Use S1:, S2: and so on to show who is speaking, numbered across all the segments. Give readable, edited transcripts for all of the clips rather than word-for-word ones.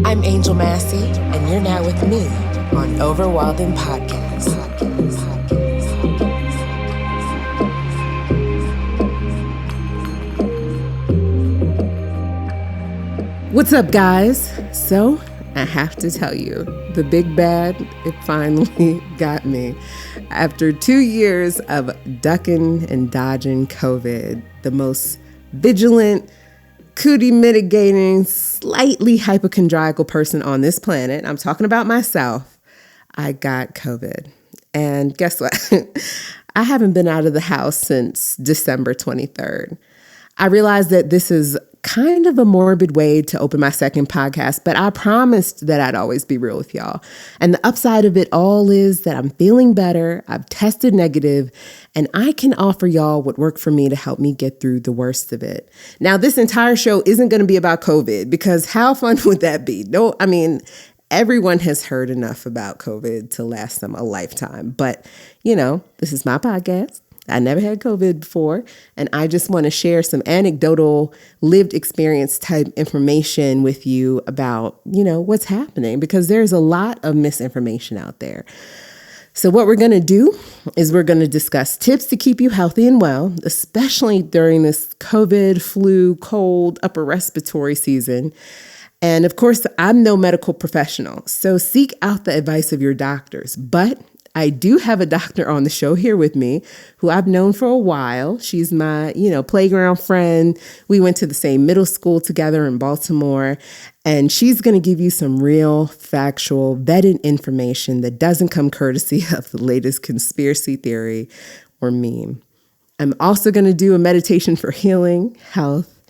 S1: I'm Angel Massie, and you're now with me on Over Wildin Podcast.
S2: What's up, guys? So, I have to tell you, the big bad, it finally got me. After 2 years of ducking and dodging COVID, the most vigilant, cootie mitigating, slightly hypochondriacal person on this planet, I'm talking about myself, I got COVID. And guess what? I haven't been out of the house since December 23rd. I realized that this is kind of a morbid way to open my second podcast, but I promised that I'd always be real with y'all. And the upside of it all is that I'm feeling better, I've tested negative, and I can offer y'all what worked for me to help me get through the worst of it. Now, this entire show isn't going to be about COVID, because how fun would that be? No, I mean, everyone has heard enough about COVID to last them a lifetime. But, you know, this is my podcast. I never had COVID before, and I just want to share some anecdotal, lived experience type information with you about, you know, what's happening, because there's a lot of misinformation out there. So what we're going to do is we're going to discuss tips to keep you healthy and well, especially during this COVID, flu, cold, upper respiratory season. And of course, I'm no medical professional, so seek out the advice of your doctors. But I do have a doctor on the show here with me who I've known for a while. She's my, playground friend. We went to the same middle school together in Baltimore, and she's going to give you some real, factual, vetted information that doesn't come courtesy of the latest conspiracy theory or meme. I'm also going to do a meditation for healing, health,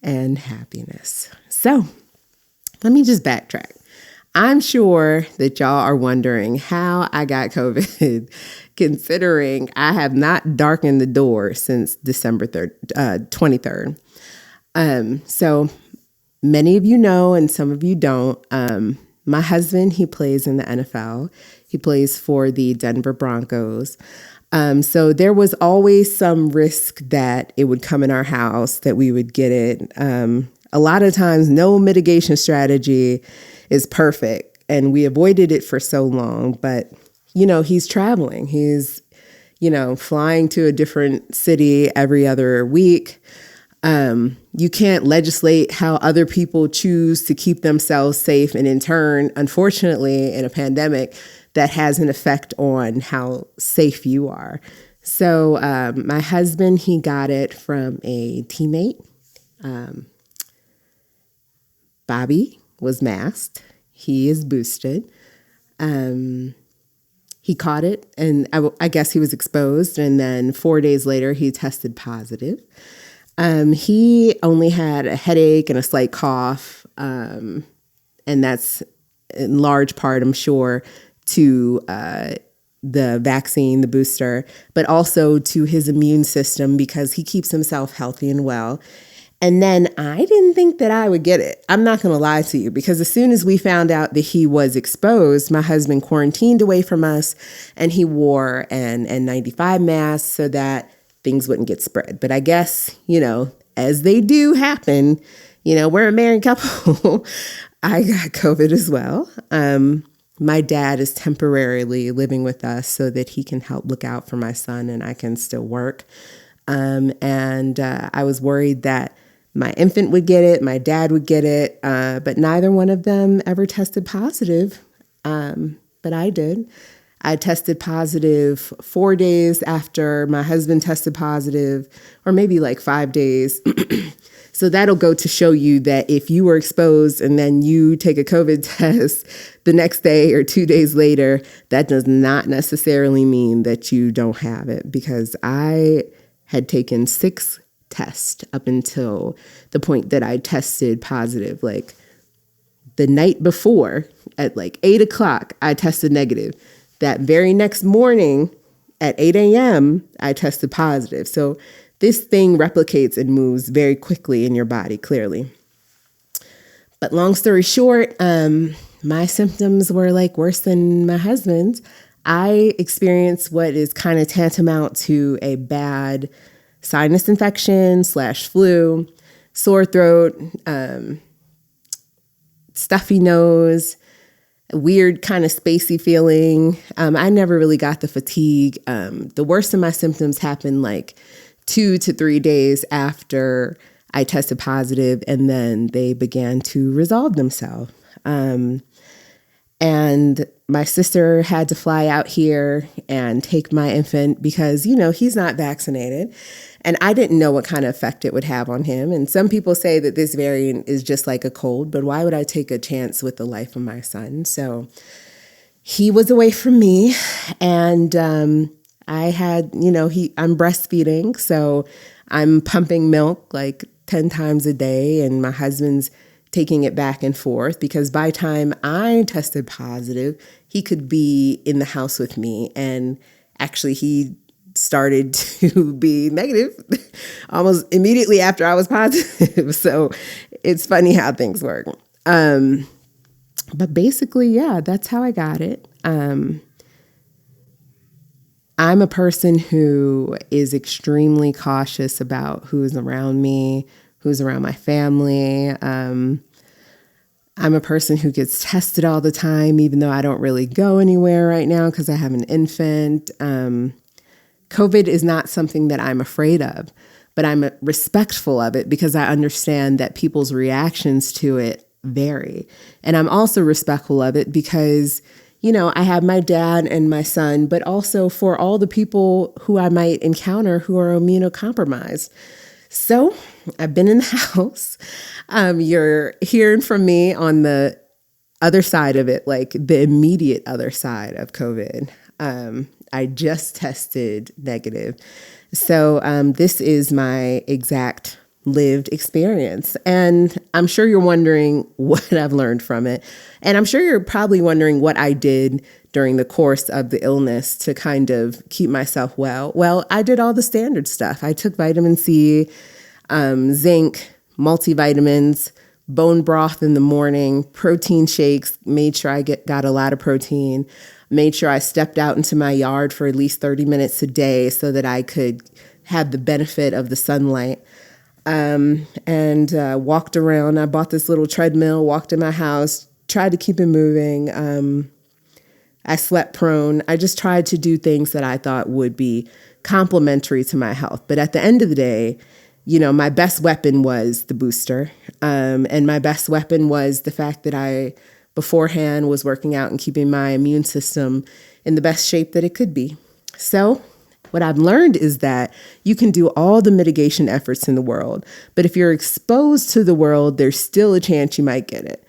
S2: and happiness. So let me just backtrack. I'm sure that y'all are wondering how I got COVID, considering I have not darkened the door since December 23rd. So many of you know, and some of you don't. My husband, he plays in the NFL. He plays for the Denver Broncos. So there was always some risk that it would come in our house, that we would get it. A lot of times, no mitigation strategy is perfect, and we avoided it for so long. But, he's traveling. He's, flying to a different city every other week. You can't legislate how other people choose to keep themselves safe. And in turn, unfortunately, in a pandemic, that has an effect on how safe you are. So my husband, he got it from a teammate. Bobby was masked. He is boosted. He caught it, and I guess he was exposed. And then 4 days later, he tested positive. He only had a headache and a slight cough. And that's in large part, I'm sure, to the vaccine, the booster, but also to his immune system, because he keeps himself healthy and well. And then I didn't think that I would get it. I'm not going to lie to you, because as soon as we found out that he was exposed, my husband quarantined away from us, and he wore an N95 mask so that things wouldn't get spread. But I guess, as they do happen, we're a married couple. I got COVID as well. My dad is temporarily living with us so that he can help look out for my son and I can still work. And I was worried that my infant would get it, my dad would get it, but neither one of them ever tested positive. But I did. I tested positive 4 days after my husband tested positive, or maybe like 5 days. So that'll go to show you that if you were exposed and then you take a COVID test the next day or 2 days later, that does not necessarily mean that you don't have it, because I had taken 6 tests up until the point that I tested positive. Like the night before at like 8 o'clock, I tested negative. That very next morning at 8 a.m., I tested positive. So this thing replicates and moves very quickly in your body, clearly. But long story short, my symptoms were like worse than my husband's. I experienced what is kind of tantamount to a bad sinus infection / flu, sore throat, stuffy nose, a weird kind of spacey feeling. I never really got the fatigue. The worst of my symptoms happened like 2 to 3 days after I tested positive, and then they began to resolve themselves. And my sister had to fly out here and take my infant because, he's not vaccinated. And I didn't know what kind of effect it would have on him. And some people say that this variant is just like a cold, but why would I take a chance with the life of my son? So he was away from me, and I had, I'm breastfeeding, so I'm pumping milk like 10 times a day, and my husband's taking it back and forth because by the time I tested positive, he could be in the house with me. And actually, he started to be negative almost immediately after I was positive. So it's funny how things work. But basically, yeah, that's how I got it. I'm a person who is extremely cautious about who's around me, who's around my family. I'm a person who gets tested all the time, even though I don't really go anywhere right now because I have an infant. COVID is not something that I'm afraid of, but I'm respectful of it because I understand that people's reactions to it vary. And I'm also respectful of it because, I have my dad and my son, but also for all the people who I might encounter who are immunocompromised. So I've been in the house. You're hearing from me on the other side of it, like the immediate other side of COVID. I just tested negative. So this is my exact lived experience. And I'm sure you're wondering what I've learned from it. And I'm sure you're probably wondering what I did during the course of the illness to kind of keep myself well. Well, I did all the standard stuff. I took vitamin C, zinc, multivitamins, bone broth in the morning, protein shakes, made sure I got a lot of protein, made sure I stepped out into my yard for at least 30 minutes a day so that I could have the benefit of the sunlight. And walked around. I bought this little treadmill, walked in my house, tried to keep it moving. I slept prone. I just tried to do things that I thought would be complementary to my health. But at the end of the day, my best weapon was the booster. And my best weapon was the fact that I beforehand was working out and keeping my immune system in the best shape that it could be. So what I've learned is that you can do all the mitigation efforts in the world, but if you're exposed to the world, there's still a chance you might get it.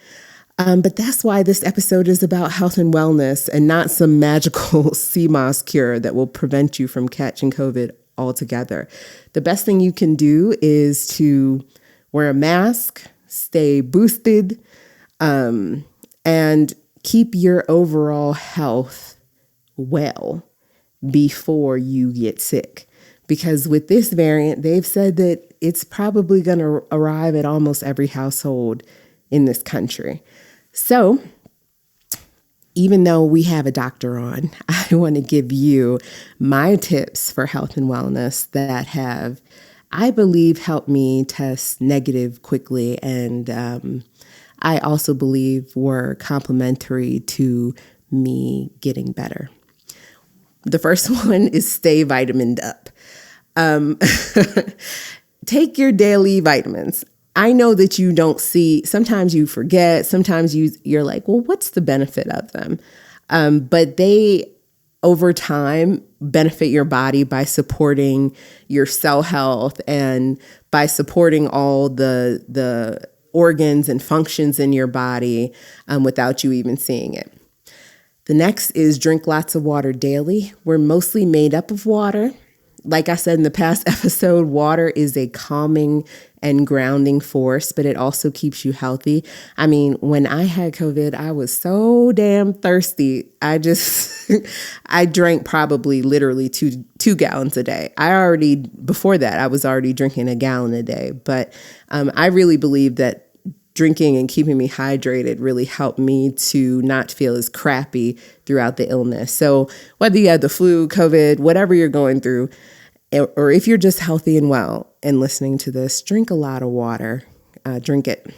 S2: But that's why this episode is about health and wellness and not some magical CMOS cure that will prevent you from catching COVID altogether. The best thing you can do is to wear a mask, stay boosted, and keep your overall health well before you get sick. Because with this variant, they've said that it's probably going to arrive at almost every household in this country. So even though we have a doctor on, I want to give you my tips for health and wellness that have, I believe, helped me test negative quickly. And I also believe were complementary to me getting better. The first one is stay vitamined up. Take your daily vitamins. I know that you don't see, sometimes you forget, sometimes you're like, well, what's the benefit of them? But they, over time, benefit your body by supporting your cell health and by supporting all the organs and functions in your body without you even seeing it. The next is drink lots of water daily. We're mostly made up of water. Like I said in the past episode, water is a calming and grounding force, but it also keeps you healthy. I mean, when I had COVID, I was so damn thirsty. I drank probably literally two gallons a day. Before that, I was already drinking a gallon a day. But I really believe that drinking and keeping me hydrated really helped me to not feel as crappy throughout the illness. So whether you have the flu, COVID, whatever you're going through, or if you're just healthy and well and listening to this, drink a lot of water. Drink it.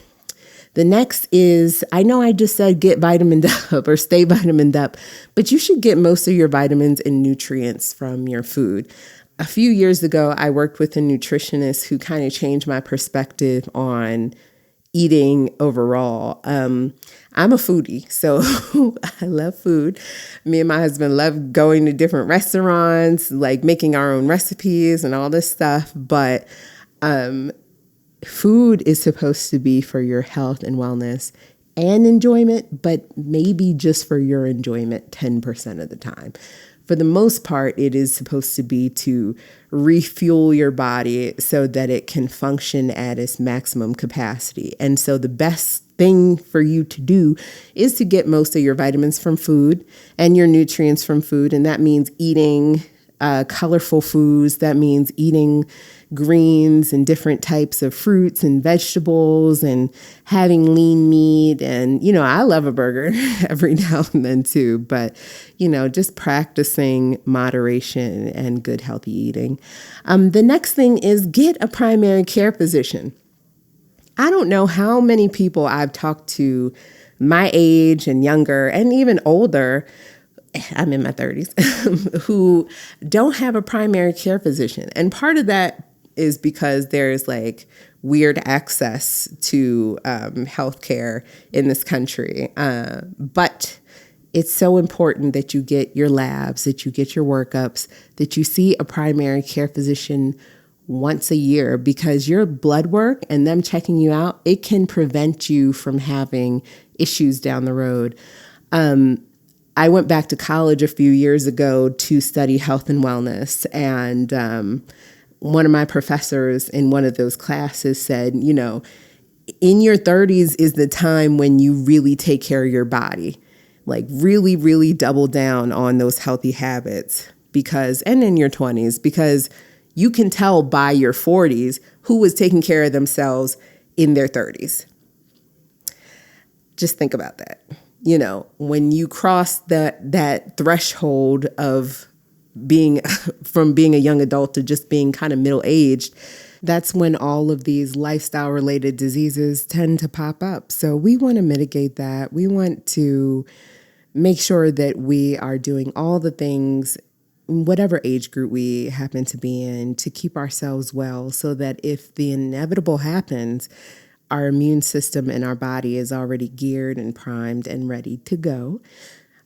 S2: The next is, I know I just said get vitamined up or stay vitamined up, but you should get most of your vitamins and nutrients from your food. A few years ago, I worked with a nutritionist who kind of changed my perspective on eating overall. I'm a foodie, so I love food. Me and my husband love going to different restaurants, like making our own recipes and all this stuff. But food is supposed to be for your health and wellness and enjoyment, but maybe just for your enjoyment 10% of the time. For the most part, it is supposed to be to refuel your body so that it can function at its maximum capacity. And so the best thing for you to do is to get most of your vitamins from food and your nutrients from food. And that means eating colorful foods. That means eating greens and different types of fruits and vegetables and having lean meat. And, I love a burger every now and then too, but, just practicing moderation and good healthy eating. The next thing is get a primary care physician. I don't know how many people I've talked to my age and younger and even older, I'm in my 30s, who don't have a primary care physician. And part of that is because there's like weird access to healthcare in this country. But it's so important that you get your labs, that you get your workups, that you see a primary care physician once a year, because your blood work and them checking you out, it can prevent you from having issues down the road. I went back to college a few years ago to study health and wellness. And one of my professors in one of those classes said, in your 30s is the time when you really take care of your body, like really, really double down on those healthy habits and in your 20s, because you can tell by your 40s who was taking care of themselves in their 30s. Just think about that. When you cross that threshold of from being a young adult to just being kind of middle-aged, that's when all of these lifestyle-related diseases tend to pop up. So we want to mitigate that. We want to make sure that we are doing all the things, whatever age group we happen to be in, to keep ourselves well so that if the inevitable happens, our immune system and our body is already geared and primed and ready to go.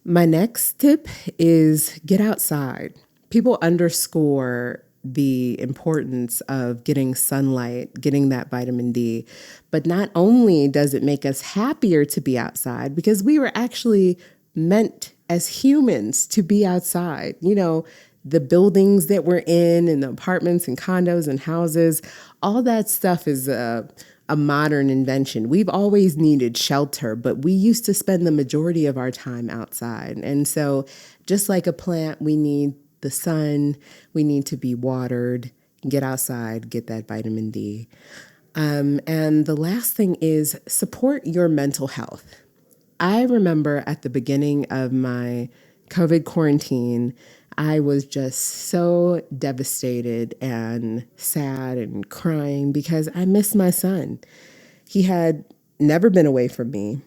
S2: My next tip is get outside. People underscore the importance of getting sunlight, getting that vitamin D. But not only does it make us happier to be outside, because we were actually meant as humans to be outside. The buildings that we're in and the apartments and condos and houses, all that stuff is a modern invention. We've always needed shelter, but we used to spend the majority of our time outside. And so just like a plant, we need the sun, we need to be watered, get outside, get that vitamin D. And the last thing is support your mental health. I remember at the beginning of my COVID quarantine, I was just so devastated and sad and crying because I missed my son. He had never been away from me.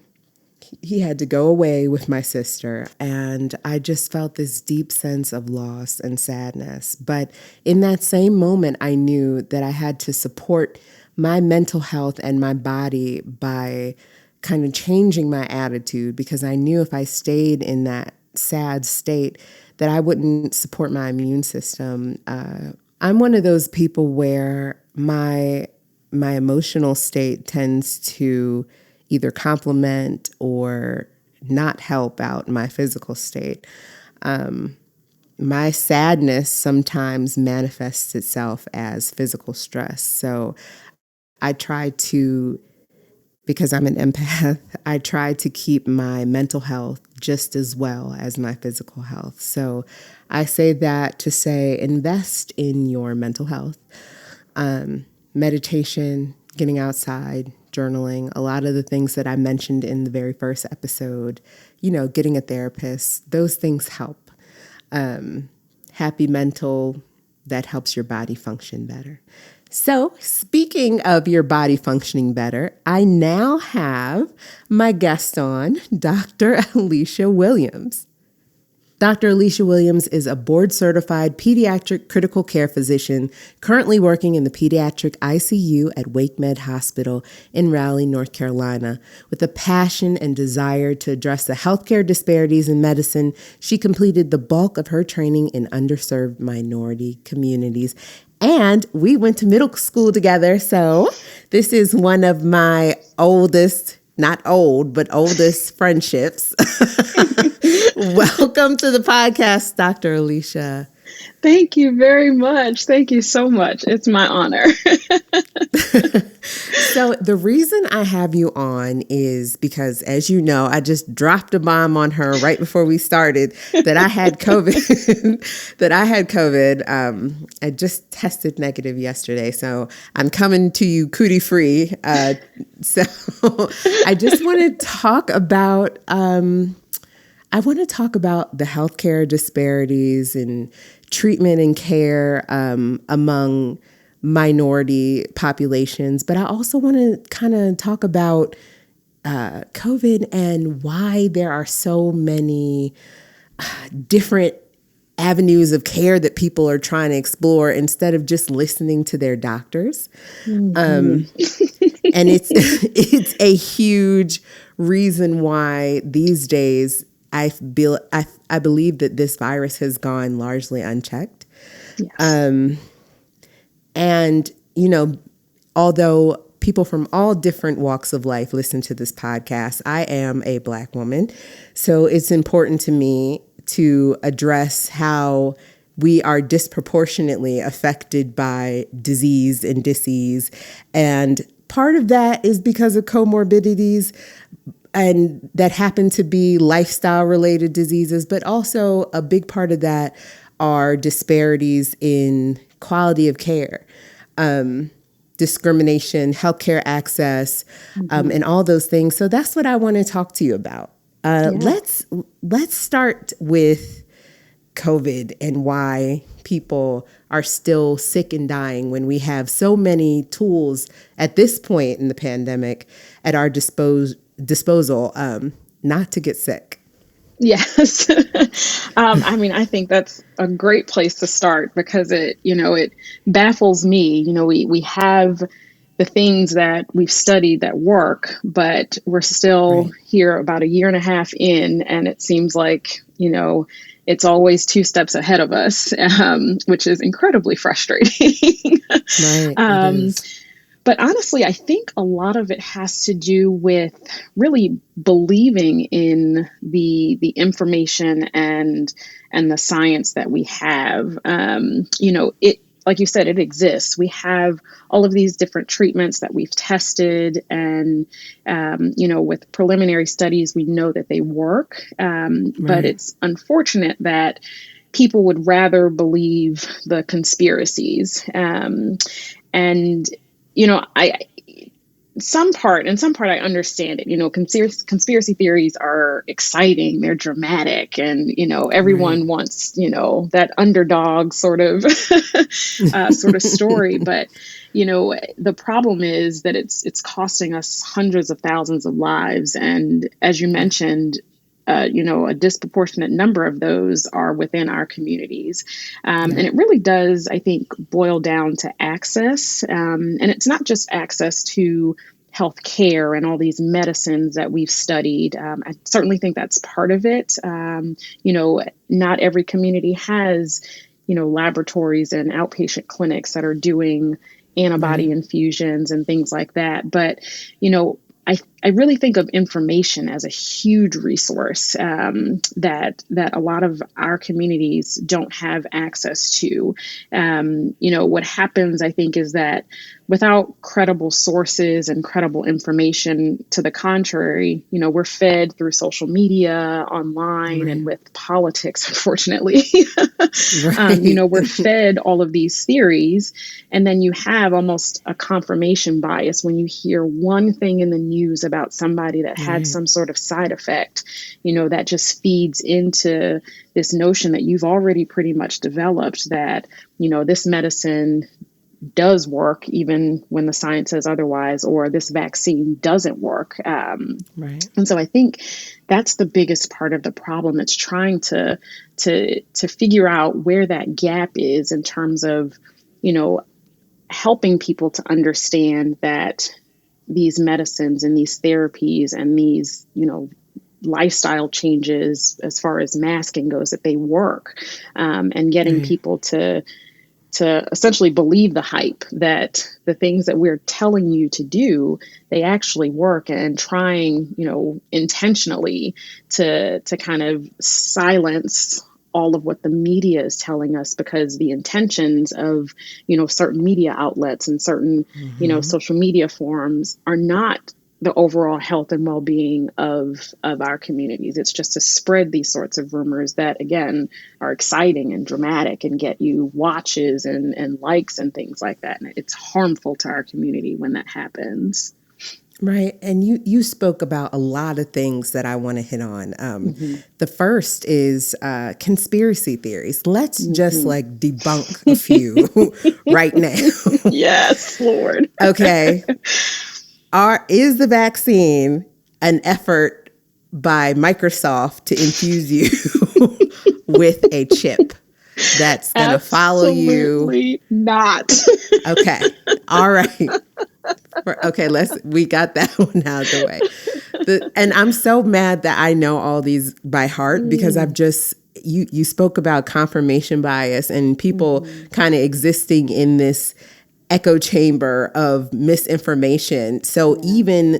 S2: He had to go away with my sister, and I just felt this deep sense of loss and sadness. But in that same moment, I knew that I had to support my mental health and my body by kind of changing my attitude, because I knew if I stayed in that sad state that I wouldn't support my immune system. I'm one of those people where my emotional state tends to either complement or not help out my physical state. My sadness sometimes manifests itself as physical stress. So I try to, because I'm an empath, I try to keep my mental health just as well as my physical health. So I say that to say invest in your mental health. Meditation, getting outside, journaling, a lot of the things that I mentioned in the very first episode, getting a therapist, those things help. Happy mental, that helps your body function better. So, speaking of your body functioning better, I now have my guest on, Dr. Alisha Williams. Dr. Alisha Williams is a board-certified pediatric critical care physician currently working in the pediatric ICU at WakeMed Hospital in Raleigh, North Carolina. With a passion and desire to address the healthcare disparities in medicine, she completed the bulk of her training in underserved minority communities. And we went to middle school together, so this is one of my oldest, not old, but oldest friendships. Welcome to the podcast, Dr. Alisha.
S3: Thank you very much. Thank you so much. It's my honor.
S2: So the reason I have you on is because, as you know, I just dropped a bomb on her right before we started that I had COVID. I just tested negative yesterday, so I'm coming to you cootie free. So I just want to talk about the healthcare disparities and treatment and care among minority populations. But I also want to kind of talk about COVID and why there are so many different avenues of care that people are trying to explore instead of just listening to their doctors. Mm-hmm. And it's a huge reason why these days I believe that this virus has gone largely unchecked. Yes. And, you know, although people from all different walks of life listen to this podcast, I am a Black woman. So it's important to me to address how we are disproportionately affected by disease and disease. And part of that is because of comorbidities, and that happen to be lifestyle-related diseases, but also a big part of that are disparities in quality of care, discrimination, healthcare access, and all those things. So that's what I want to talk to you about. Let's start with COVID and why people are still sick and dying when we have so many tools at this point in the pandemic at our disposal not to get sick.
S3: Yes. I think that's a great place to start because it baffles me. We have the things that we've studied that work, but we're still here about a year and a half in, and it seems like, it's always two steps ahead of us, which is incredibly frustrating.
S2: Right.
S3: But honestly, I think a lot of it has to do with really believing in the information and the science that we have. It, like you said, it exists. We have all of these different treatments that we've tested, and with preliminary studies, we know that they work. But it's unfortunate that people would rather believe the conspiracies, in some part, I understand it. Conspiracy theories are exciting. They're dramatic, and everyone wants that underdog sort of story. But the problem is that it's costing us hundreds of thousands of lives, and as you mentioned, a disproportionate number of those are within our communities. And it really does, I think, boil down to access. And it's not just access to health care and all these medicines that we've studied. I certainly think that's part of it. Not every community has, laboratories and outpatient clinics that are doing antibody infusions and things like that. But, I really think of information as a huge resource that a lot of our communities don't have access to. What happens, I think, is that without credible sources and credible information to the contrary, we're fed through social media, online, and with politics, unfortunately. We're fed all of these theories, and then you have almost a confirmation bias when you hear one thing in the news about somebody that had some sort of side effect, that just feeds into this notion that you've already pretty much developed that, this medicine does work, even when the science says otherwise, or this vaccine doesn't work.
S2: Right.
S3: And so I think that's the biggest part of the problem. It's trying to figure out where that gap is in terms of, helping people to understand that these medicines and these therapies and these, lifestyle changes as far as masking goes, that they work, and getting people to essentially believe the hype that the things that we're telling you to do, they actually work, and trying, intentionally to kind of silence all of what the media is telling us, because the intentions of, certain media outlets and certain, social media forums are not the overall health and well-being of our communities. It's just to spread these sorts of rumors that, again, are exciting and dramatic and get you watches and likes and things like that. And it's harmful to our community when that happens.
S2: Right. And you spoke about a lot of things that I want to hit on. The first is conspiracy theories. Let's just debunk a few right now.
S3: Yes, Lord.
S2: Okay. Is the vaccine an effort by Microsoft to infuse you with a chip that's going to follow you?
S3: Absolutely not.
S2: Okay. All right. Okay, we got that one out of the way. And I'm so mad that I know all these by heart, because I've just, you spoke about confirmation bias and people kind of existing in this echo chamber of misinformation. So even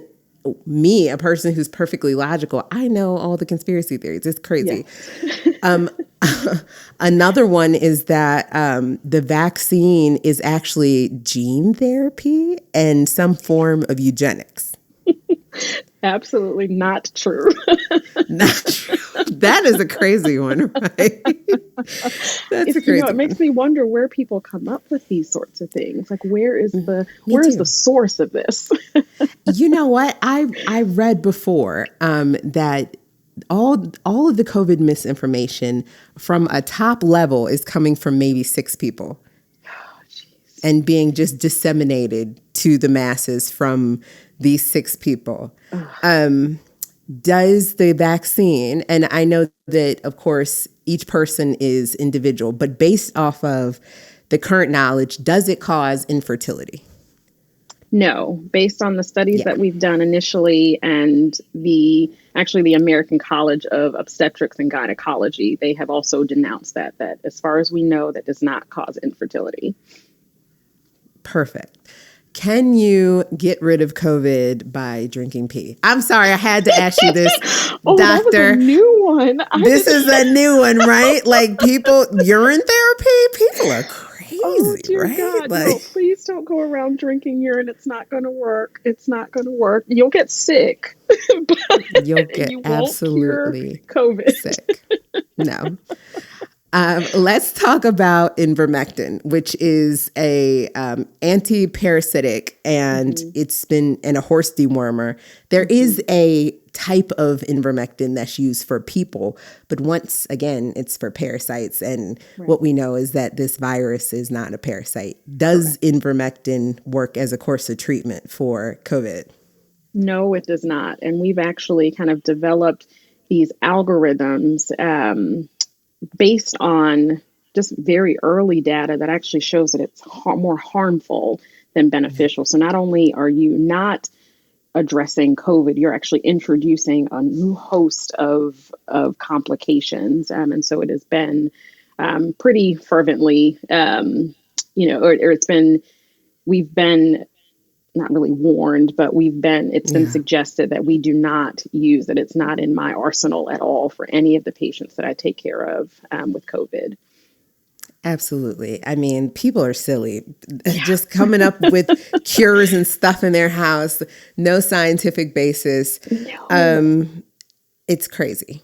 S2: me, a person who's perfectly logical, I know all the conspiracy theories. It's crazy. Another one is that the vaccine is actually gene therapy and some form of eugenics.
S3: Absolutely not true.
S2: Not true. That is a crazy one, right? That's a crazy
S3: it makes me wonder where people come up with these sorts of things. Like, where is the source of this?
S2: You know what? I read before that all of the COVID misinformation from a top level is coming from maybe 6 people. And being just disseminated to the masses from these 6 people. Does the vaccine, and I know that, of course, each person is individual, but based off of the current knowledge, does it cause infertility?
S3: No, based on the studies that we've done initially, and the American College of Obstetrics and Gynecology, they have also denounced that as far as we know, that does not cause infertility.
S2: Perfect. Can you get rid of COVID by drinking pee? I'm sorry, I had to ask you this,
S3: Doctor.
S2: That was
S3: a new one.
S2: This is a new one, right? Like, people, urine therapy, people are crazy,
S3: oh, dear
S2: right?
S3: God, no, please don't go around drinking urine. It's not going to work. It's not going to work. You'll get sick.
S2: You'll get absolutely
S3: COVID.
S2: sick. No. Let's talk about ivermectin, which is a anti-parasitic, and it's been in a horse dewormer. There is a type of ivermectin that's used for people, but once again, it's for parasites. And what we know is that this virus is not a parasite. Does ivermectin work as a course of treatment for COVID?
S3: No, it does not. And we've actually kind of developed these algorithms based on just very early data that actually shows that it's more harmful than beneficial. So not only are you not addressing COVID, you're actually introducing a new host of complications. And so it has been pretty fervently, we've been not really warned, but it's been suggested that we do not use it. It's not in my arsenal at all for any of the patients that I take care of with COVID.
S2: Absolutely. I mean, people are silly. Just coming up with cures and stuff in their house, no scientific basis. No. It's crazy.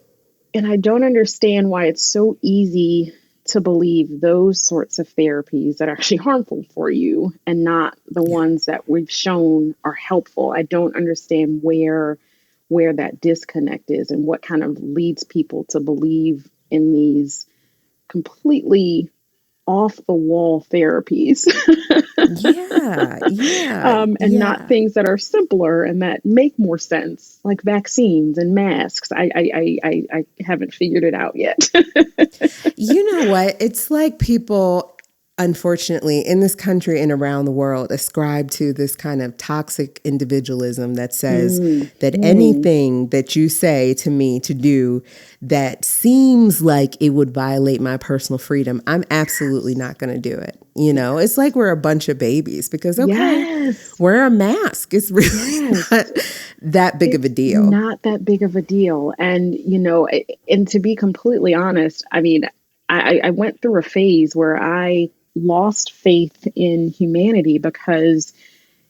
S3: And I don't understand why it's so easy to believe those sorts of therapies that are actually harmful for you and not the ones that we've shown are helpful. I don't understand where that disconnect is and what kind of leads people to believe in these completely off the wall therapies. And not things that are simpler and that make more sense, like vaccines and masks. I haven't figured it out yet.
S2: You know what? It's like people, unfortunately, in this country and around the world, ascribe to this kind of toxic individualism that says that anything that you say to me to do that seems like it would violate my personal freedom, I'm absolutely not going to do it. You know, it's like we're a bunch of babies because, wear a mask. It's really not that big of a deal.
S3: Not that big of a deal. And, you know, and to be completely honest, I mean, I went through a phase where I lost faith in humanity because,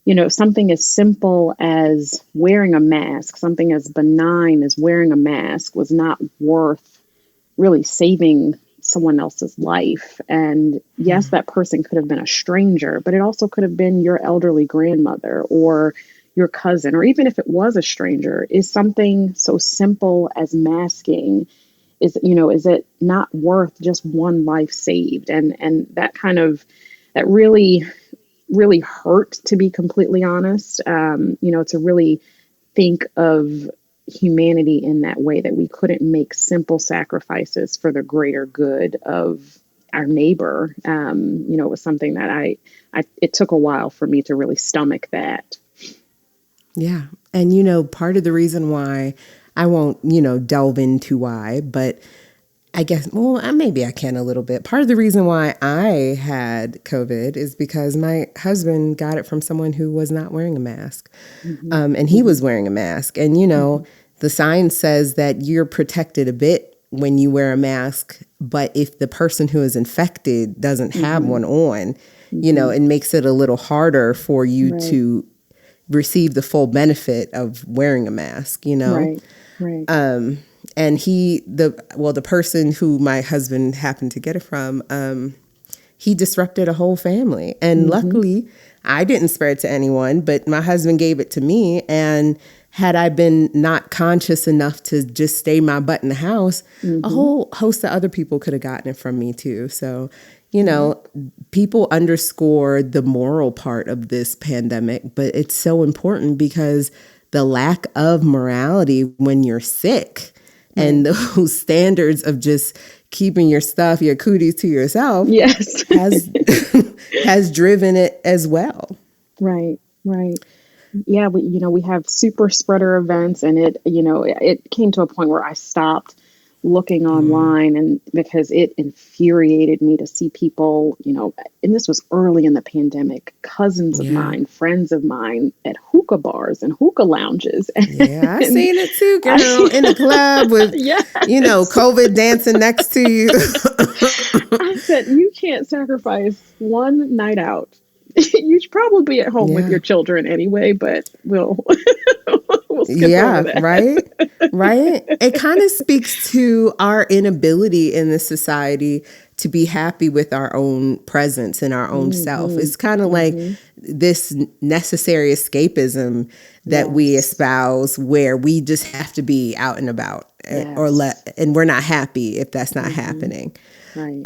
S3: you know, something as simple as wearing a mask, something as benign as wearing a mask was not worth really saving someone else's life. And yes, that person could have been a stranger, but it also could have been your elderly grandmother or your cousin, or even if it was a stranger. Is something so simple as masking, is it not worth just one life saved? And that really, really hurt, to be completely honest, to really think of humanity in that way, that we couldn't make simple sacrifices for the greater good of our neighbor. It was something that it took a while for me to really stomach that.
S2: Yeah. And, part of the reason why, I won't, delve into why, but I guess, maybe I can a little bit. Part of the reason why I had COVID is because my husband got it from someone who was not wearing a mask. And he was wearing a mask. And, the science says that you're protected a bit when you wear a mask. But if the person who is infected doesn't have one on, it makes it a little harder for you to receive the full benefit of wearing a mask,
S3: Right.
S2: And the person who my husband happened to get it from, he disrupted a whole family. And luckily, I didn't spread it to anyone, but my husband gave it to me. And had I been not conscious enough to just stay my butt in the house, a whole host of other people could have gotten it from me too. So, people underscore the moral part of this pandemic, but it's so important because the lack of morality when you're sick and those standards of just keeping your stuff, your cooties to yourself, has driven it as well.
S3: Right. Yeah, we have super spreader events, and it came to a point where I stopped looking online, and because it infuriated me to see people, and this was early in the pandemic, cousins of mine, friends of mine at hookah bars and hookah lounges.
S2: Yeah, I seen it too, girl, in a club with, COVID dancing next to you.
S3: I said, you can't sacrifice one night out. You should probably be at home with your children anyway, but we'll skip over that.
S2: Right. It kind of speaks to our inability in this society to be happy with our own presence and our own self. It's kind of like this necessary escapism that we espouse, where we just have to be out and about, and we're not happy if that's not happening.
S3: Right.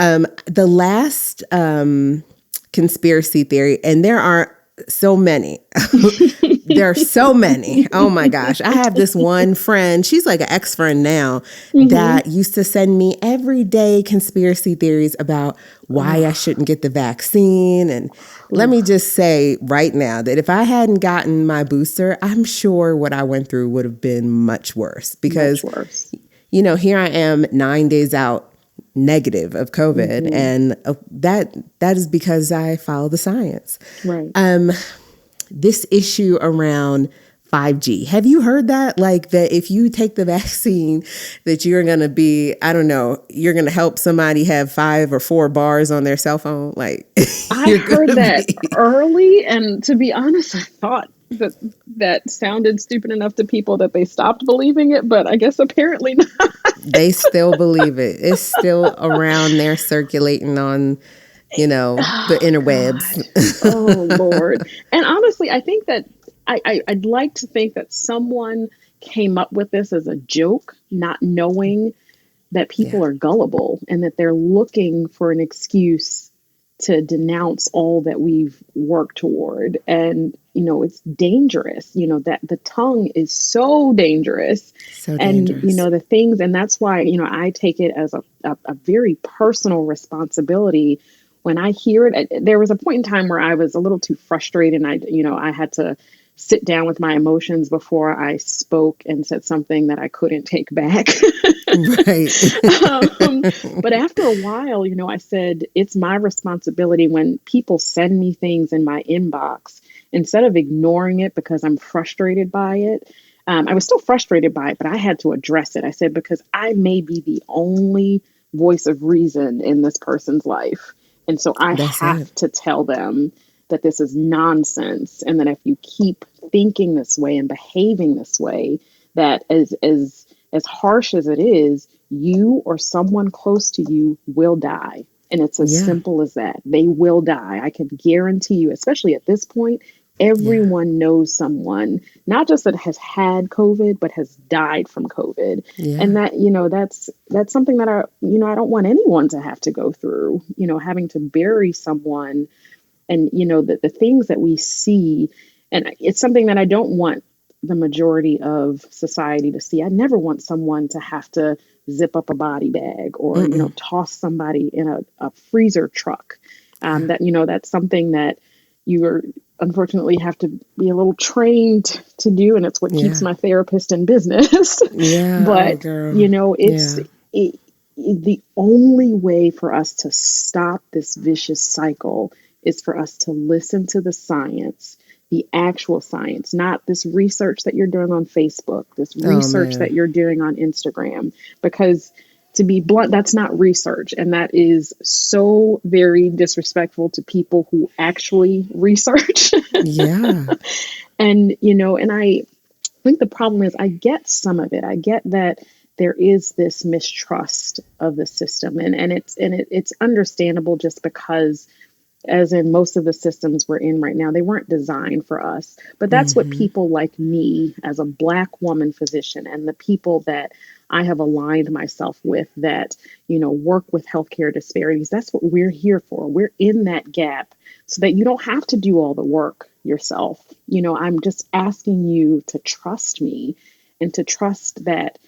S2: The last conspiracy theory, and there are so many. There are so many. Oh my gosh. I have this one friend, she's like an ex-friend now, that used to send me everyday conspiracy theories about why I shouldn't get the vaccine. And let me just say right now that if I hadn't gotten my booster, I'm sure what I went through would have been much worse. Because, here I am 9 days out, negative of COVID. And that is because I follow the science.
S3: Right.
S2: This issue around 5G. Have you heard that? Like that if you take the vaccine, that you're going to be, you're going to help somebody have 5 or 4 bars on their cell phone. Like
S3: I heard that early. And to be honest, I thought that sounded stupid enough to people that they stopped believing it, but I guess apparently not.
S2: They still believe it. It's still around there circulating on, the interwebs.
S3: Oh, Lord. And honestly, I think that I'd like to think that someone came up with this as a joke, not knowing that people are gullible and that they're looking for an excuse to denounce all that we've worked toward. And, it's dangerous, that the tongue is so dangerous.
S2: So
S3: And,
S2: dangerous.
S3: the things, and that's why, I take it as a very personal responsibility. When I hear it, there was a point in time where I was a little too frustrated, and I had to sit down with my emotions before I spoke and said something that I couldn't take back.
S2: Right.
S3: But after a while, I said, it's my responsibility when people send me things in my inbox, instead of ignoring it because I'm frustrated by it. I was still frustrated by it, but I had to address it. I said, because I may be the only voice of reason in this person's life. And so I have to tell them that this is nonsense. And that if you keep thinking this way and behaving this way, that as harsh as it is, you or someone close to you will die. And it's as simple as that. They will die. I can guarantee you, especially at this point, everyone knows someone, not just that has had COVID, but has died from COVID. Yeah. And that, that's something that I don't want anyone to have to go through, having to bury someone. And, the things that we see, and it's something that I don't want the majority of society to see. I never want someone to have to zip up a body bag or, toss somebody in a freezer truck. That's something that you unfortunately have to be a little trained to do. And it's what keeps my therapist in business.
S2: Yeah.
S3: But, the only way for us to stop this vicious cycle is for us to listen to the science, the actual science, not this research that you're doing on Facebook, this research that you're doing on Instagram, because to be blunt, that's not research. And that is so very disrespectful to people who actually research.
S2: Yeah.
S3: And, and I think the problem is I get some of it. I get that there is this mistrust of the system, and it's understandable, just because, as in most of the systems we're in right now, they weren't designed for us. But that's what people like me, as a Black woman physician, and the people that I have aligned myself with that, work with healthcare disparities, that's what we're here for. We're in that gap so that you don't have to do all the work yourself. I'm just asking you to trust me, and to trust that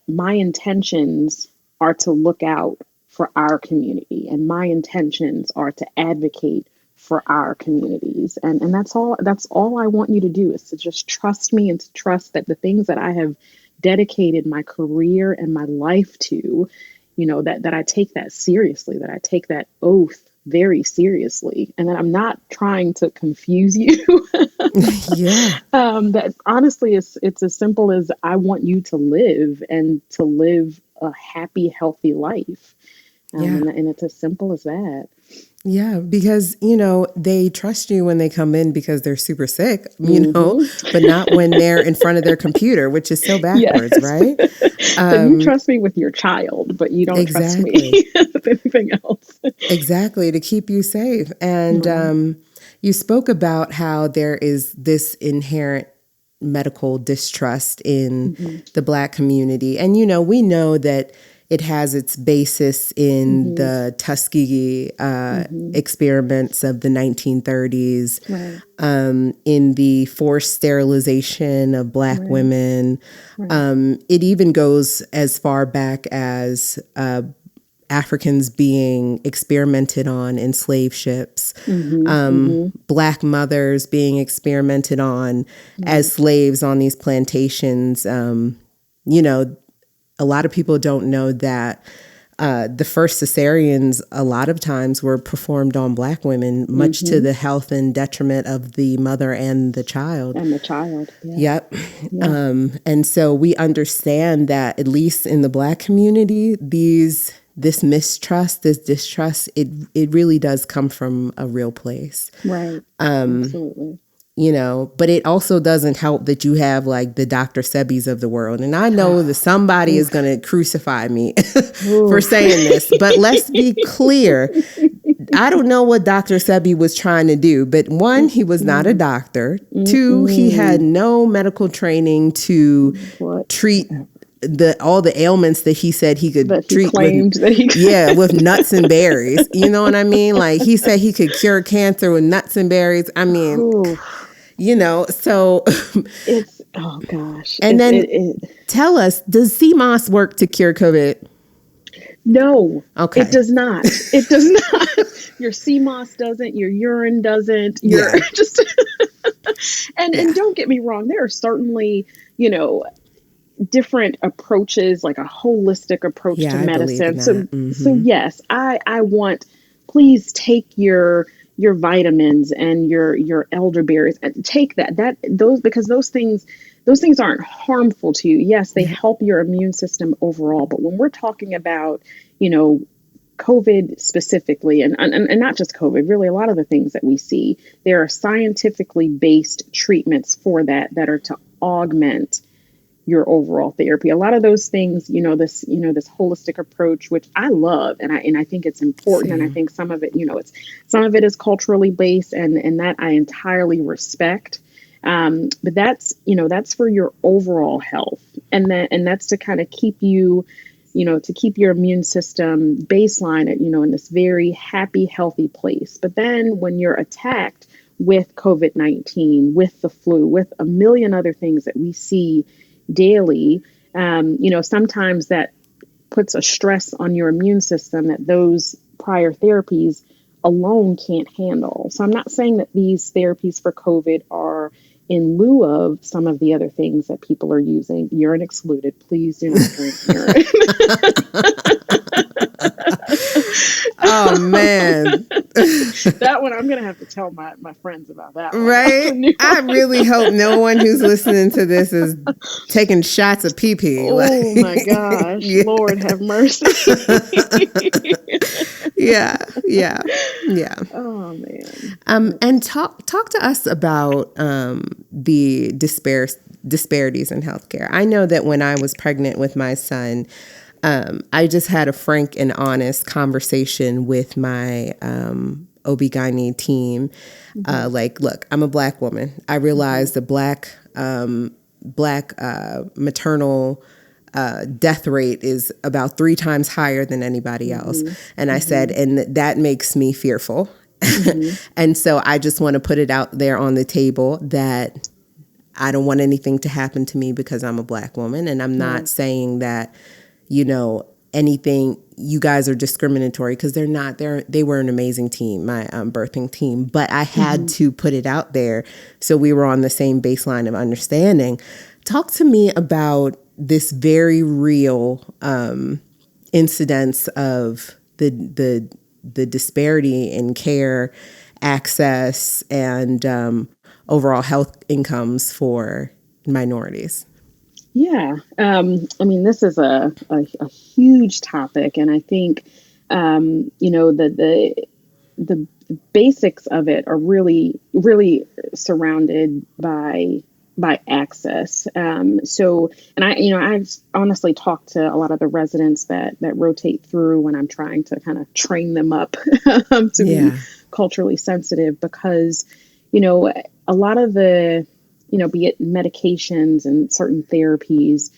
S3: my intentions are to look out for our community, and my intentions are to advocate for our communities. And that's all I want you to do, is to just trust me, and to trust that the things that I have dedicated my career and my life to, that I take that seriously, that I take that oath very seriously, and that I'm not trying to confuse you. That honestly, it's as simple as I want you to live, and to live a happy, healthy life. And it's as simple as that.
S2: Yeah, because, they trust you when they come in because they're super sick, but not when they're in front of their computer, which is so backwards, right?
S3: So you trust me with your child, but you don't trust me with anything else. Exactly,
S2: to keep you safe. And you spoke about how there is this inherent medical distrust in the Black community. And, we know that it has its basis in the Tuskegee experiments of the 1930s, in the forced sterilization of Black women. It even goes as far back as Africans being experimented on in slave ships, Black mothers being experimented on as slaves on these plantations. A lot of people don't know that the first cesareans a lot of times were performed on Black women, much to the health and detriment of the mother and the child. Yep. And so we understand that, at least in the Black community, this mistrust, this distrust, it really does come from a real place.
S3: Right. Absolutely.
S2: But it also doesn't help that you have like the Dr. Sebis of the world. And I know that somebody is going to crucify me for saying this, but let's be clear. I don't know what Dr. Sebi was trying to do, but one, he was not a doctor. Two, he had no medical training to treat all the ailments that he said he could
S3: that he
S2: treat
S3: claimed
S2: with,
S3: that he could.
S2: yeah, with nuts and berries. You know what I mean? Like he said he could cure cancer with nuts and berries. I mean,
S3: Ooh,
S2: so
S3: it's, oh gosh.
S2: and then tell us, does sea moss work to cure COVID?
S3: No,
S2: Okay.
S3: it does not. It does not. Your sea moss doesn't, your urine doesn't, your just, and don't get me wrong, there are certainly, different approaches, like a holistic approach to medicine. So yes, I want, please take your vitamins and your elderberries and take those, because those things aren't harmful to you. Yes, they help your immune system overall. But when we're talking about, COVID specifically, and not just COVID, really a lot of the things that we see, there are scientifically based treatments for that are to augment your overall therapy. A lot of those things, this holistic approach, which I love, and I think it's important. Same. And I think some of it, some of it is culturally based, and that I entirely respect. But that's for your overall health, and that's to kind of keep you, to keep your immune system baseline at, in this very happy, healthy place. But then when you're attacked with COVID-19, with the flu, with a million other things that we see daily, sometimes that puts a stress on your immune system that those prior therapies alone can't handle. So I'm not saying that these therapies for COVID are in lieu of some of the other things that people are using, urine excluded. Please do not drink urine.
S2: Oh man.
S3: That one I'm gonna have to tell my friends about that one.
S2: Right? I really hope no one who's listening to this is taking shots of pee-pee.
S3: Oh my gosh. Yeah. Lord have mercy.
S2: Yeah.
S3: Oh man.
S2: And talk to us about the disparities in healthcare. I know that when I was pregnant with my son, I just had a frank and honest conversation with my OB-GYN team. Look, I'm a Black woman. I realize the Black maternal death rate is about 3 times higher than anybody else. And I said, and that makes me fearful. And so I just want to put it out there on the table that I don't want anything to happen to me because I'm a Black woman. And I'm not saying that, anything, you guys are discriminatory, because they're not. They were an amazing team, my birthing team. But I had to put it out there so we were on the same baseline of understanding. Talk to me about this very real incidence of the disparity in care, access, and overall health incomes for minorities.
S3: Yeah. This is a huge topic, and I think, the basics of it are really, really surrounded by access. And I honestly talk to a lot of the residents that rotate through when I'm trying to kind of train them up to be culturally sensitive, because, a lot of the, be it medications and certain therapies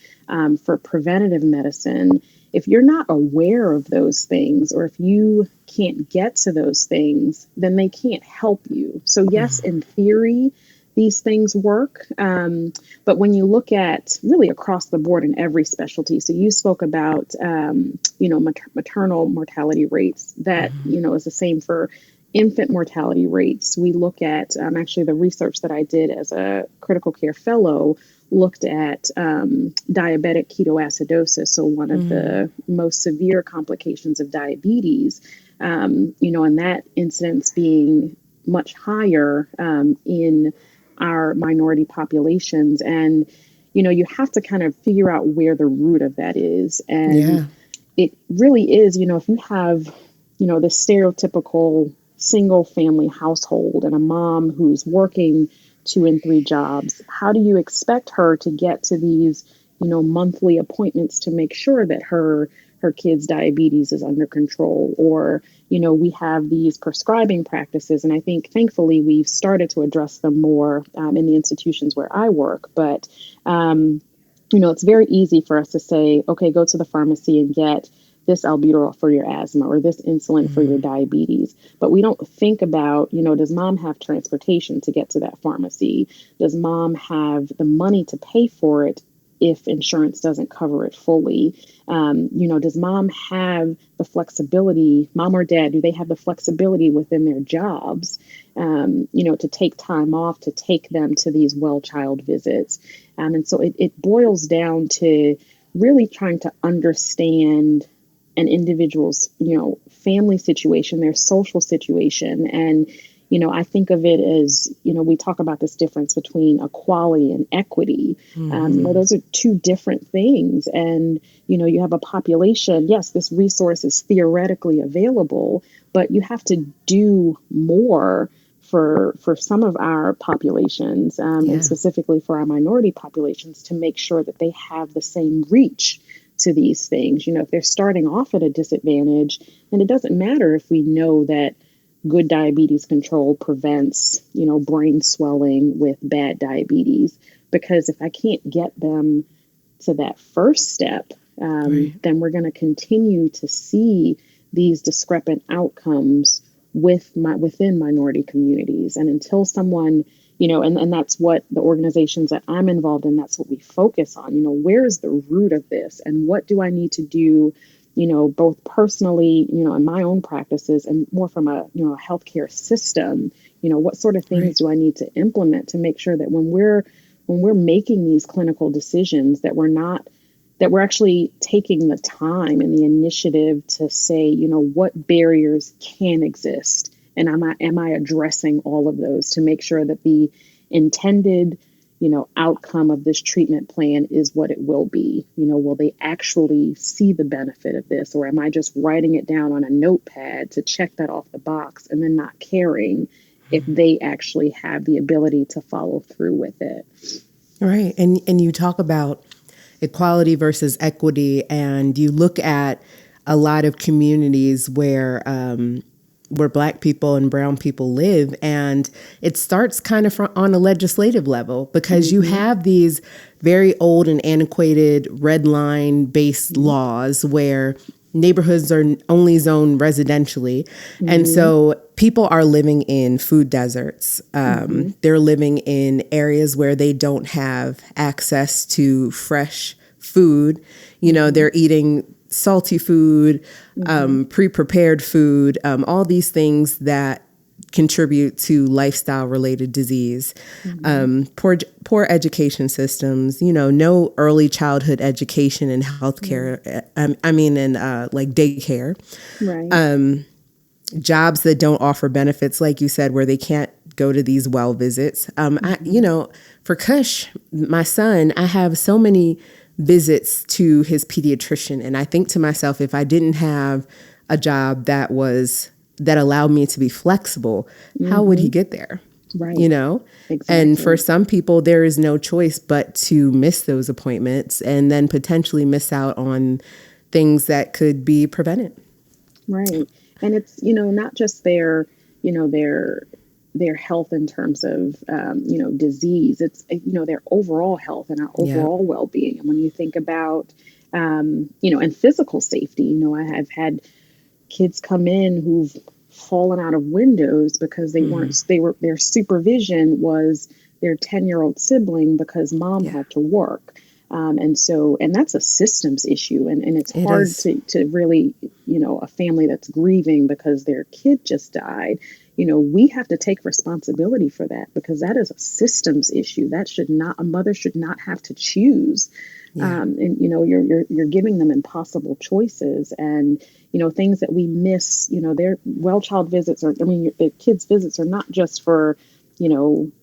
S3: for preventative medicine, if you're not aware of those things, or if you can't get to those things, then they can't help you. So yes, in theory, these things work. But when you look at really across the board in every specialty, so you spoke about, maternal mortality rates, that, is the same for infant mortality rates. We look at actually the research that I did as a critical care fellow looked at diabetic ketoacidosis, so one of the most severe complications of diabetes, and that incidence being much higher in our minority populations. And, you have to kind of figure out where the root of that is. And it really is, if you have, this stereotypical single family household and a mom who's working 2 and 3 jobs, how do you expect her to get to these, monthly appointments to make sure that her kid's diabetes is under control? Or, we have these prescribing practices, and I think thankfully we've started to address them more in the institutions where I work. But, it's very easy for us to say, okay, go to the pharmacy and get this albuterol for your asthma or this insulin for your diabetes. But we don't think about, does mom have transportation to get to that pharmacy? Does mom have the money to pay for it if insurance doesn't cover it fully? Does mom have the flexibility, mom or dad, do they have the flexibility within their jobs, to take time off to take them to these well child visits? And so it boils down to really trying to understand an individual's, family situation, their social situation. And, I think of it as, we talk about this difference between equality and equity. Those are two different things. And, you have a population, yes, this resource is theoretically available, but you have to do more for some of our populations, and specifically for our minority populations, to make sure that they have the same reach to these things. If they're starting off at a disadvantage, then it doesn't matter if we know that good diabetes control prevents, brain swelling with bad diabetes, because if I can't get them to that first step, then we're going to continue to see these discrepant outcomes within minority communities. And until someone, and that's what the organizations that I'm involved in, that's what we focus on, where is the root of this and what do I need to do, both personally, in my own practices and more from a healthcare system, what sort of things do I need to implement to make sure that when we're making these clinical decisions, that we're actually taking the time and the initiative to say, what barriers can exist, and am I addressing all of those to make sure that the intended, outcome of this treatment plan is what it will be. Will they actually see the benefit of this, or am I just writing it down on a notepad to check that off the box and then not caring if they actually have the ability to follow through with it?
S2: Right. And you talk about equality versus equity, and you look at a lot of communities where Black people and brown people live, and it starts kind of on a legislative level, because you have these very old and antiquated red line based laws where neighborhoods are only zoned residentially. And so people are living in food deserts. They're living in areas where they don't have access to fresh food. They're eating salty food, pre-prepared food, all these things that contribute to lifestyle-related disease. Poor education systems, no early childhood education and healthcare. Like daycare.
S3: Right.
S2: Jobs that don't offer benefits, like you said, where they can't go to these well visits. For Kush, my son, I have so many visits to his pediatrician, and I think to myself, if I didn't have a job that allowed me to be flexible, how would he get there?
S3: Right.
S2: Exactly. And for some people, there is no choice but to miss those appointments and then potentially miss out on things that could be prevented.
S3: Right. And it's, not just their health in terms of, disease. It's, their overall health and our overall well-being. And when you think about, and physical safety, I have had kids come in who've fallen out of windows because their supervision was their 10-year-old sibling because mom had to work. And that's a systems issue. And it's hard to really, a family that's grieving because their kid just died, we have to take responsibility for that, because that is a systems issue. A mother should not have to choose. You're giving them impossible choices, and, things that we miss, their well child visits their kids' visits are not just for,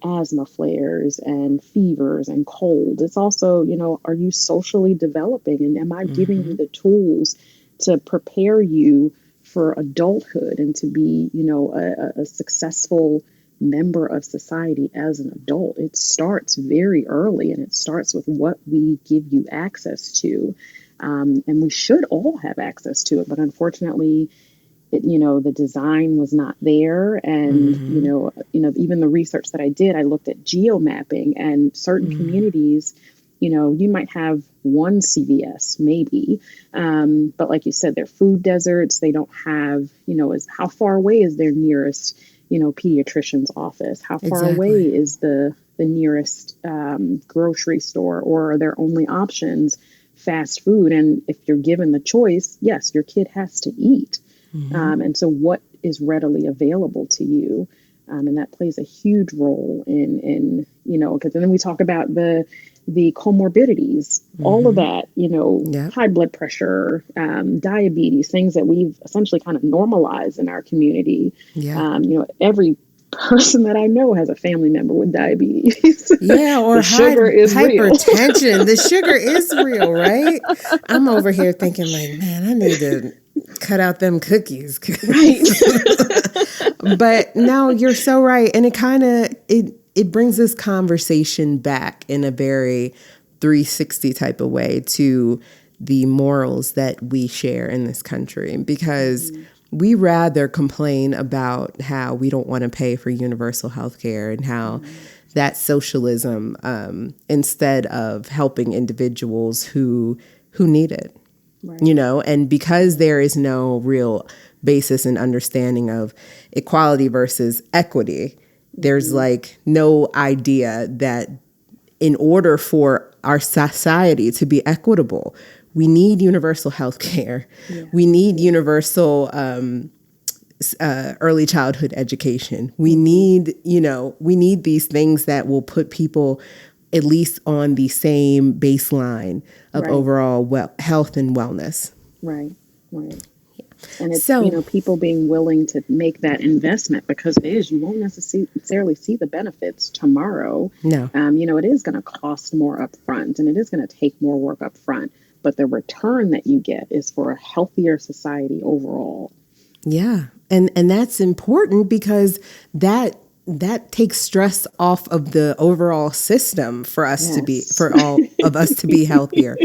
S3: asthma flares and fevers and cold. It's also, are you socially developing, and am I giving you the tools to prepare you for adulthood and to be, a successful member of society as an adult? It starts very early, and it starts with what we give you access to. And we should all have access to it. But unfortunately, the design was not there. And, even the research that I did, I looked at geomapping, and certain communities, you might have one CVS maybe, but like you said, they're food deserts. They don't have, how far away is their nearest, pediatrician's office? How far away
S2: Exactly.
S3: is the nearest grocery store, or are their only options fast food? And if you're given the choice, yes, your kid has to eat. And so what is readily available to you? And that plays a huge role in because then we talk about the comorbidities, all of that,
S2: Yep.
S3: high blood pressure, diabetes, things that we've essentially kind of normalized in our community.
S2: Yeah.
S3: Every person that I know has a family member with diabetes.
S2: Yeah, or
S3: The sugar is real.
S2: hypertension. The sugar is real, right? I'm over here thinking like, man, I need to cut out them cookies.
S3: Right.
S2: But no, you're so right. And it brings this conversation back in a very 360 type of way to the morals that we share in this country, because we rather complain about how we don't want to pay for universal health care and how that's socialism, instead of helping individuals who need it. Right. And because there is no real basis and understanding of equality versus equity, there's like no idea that in order for our society to be equitable, we need universal health care. Yeah. We need universal early childhood education. We need, we need these things that will put people at least on the same baseline of overall health and wellness.
S3: Right. And it's, people being willing to make that investment, because you won't necessarily see the benefits tomorrow.
S2: No.
S3: It is going to cost more up front, and it is going to take more work up front, but the return that you get is for a healthier society overall.
S2: Yeah. And that's important, because that takes stress off of the overall system for us to be, for all of us to be healthier.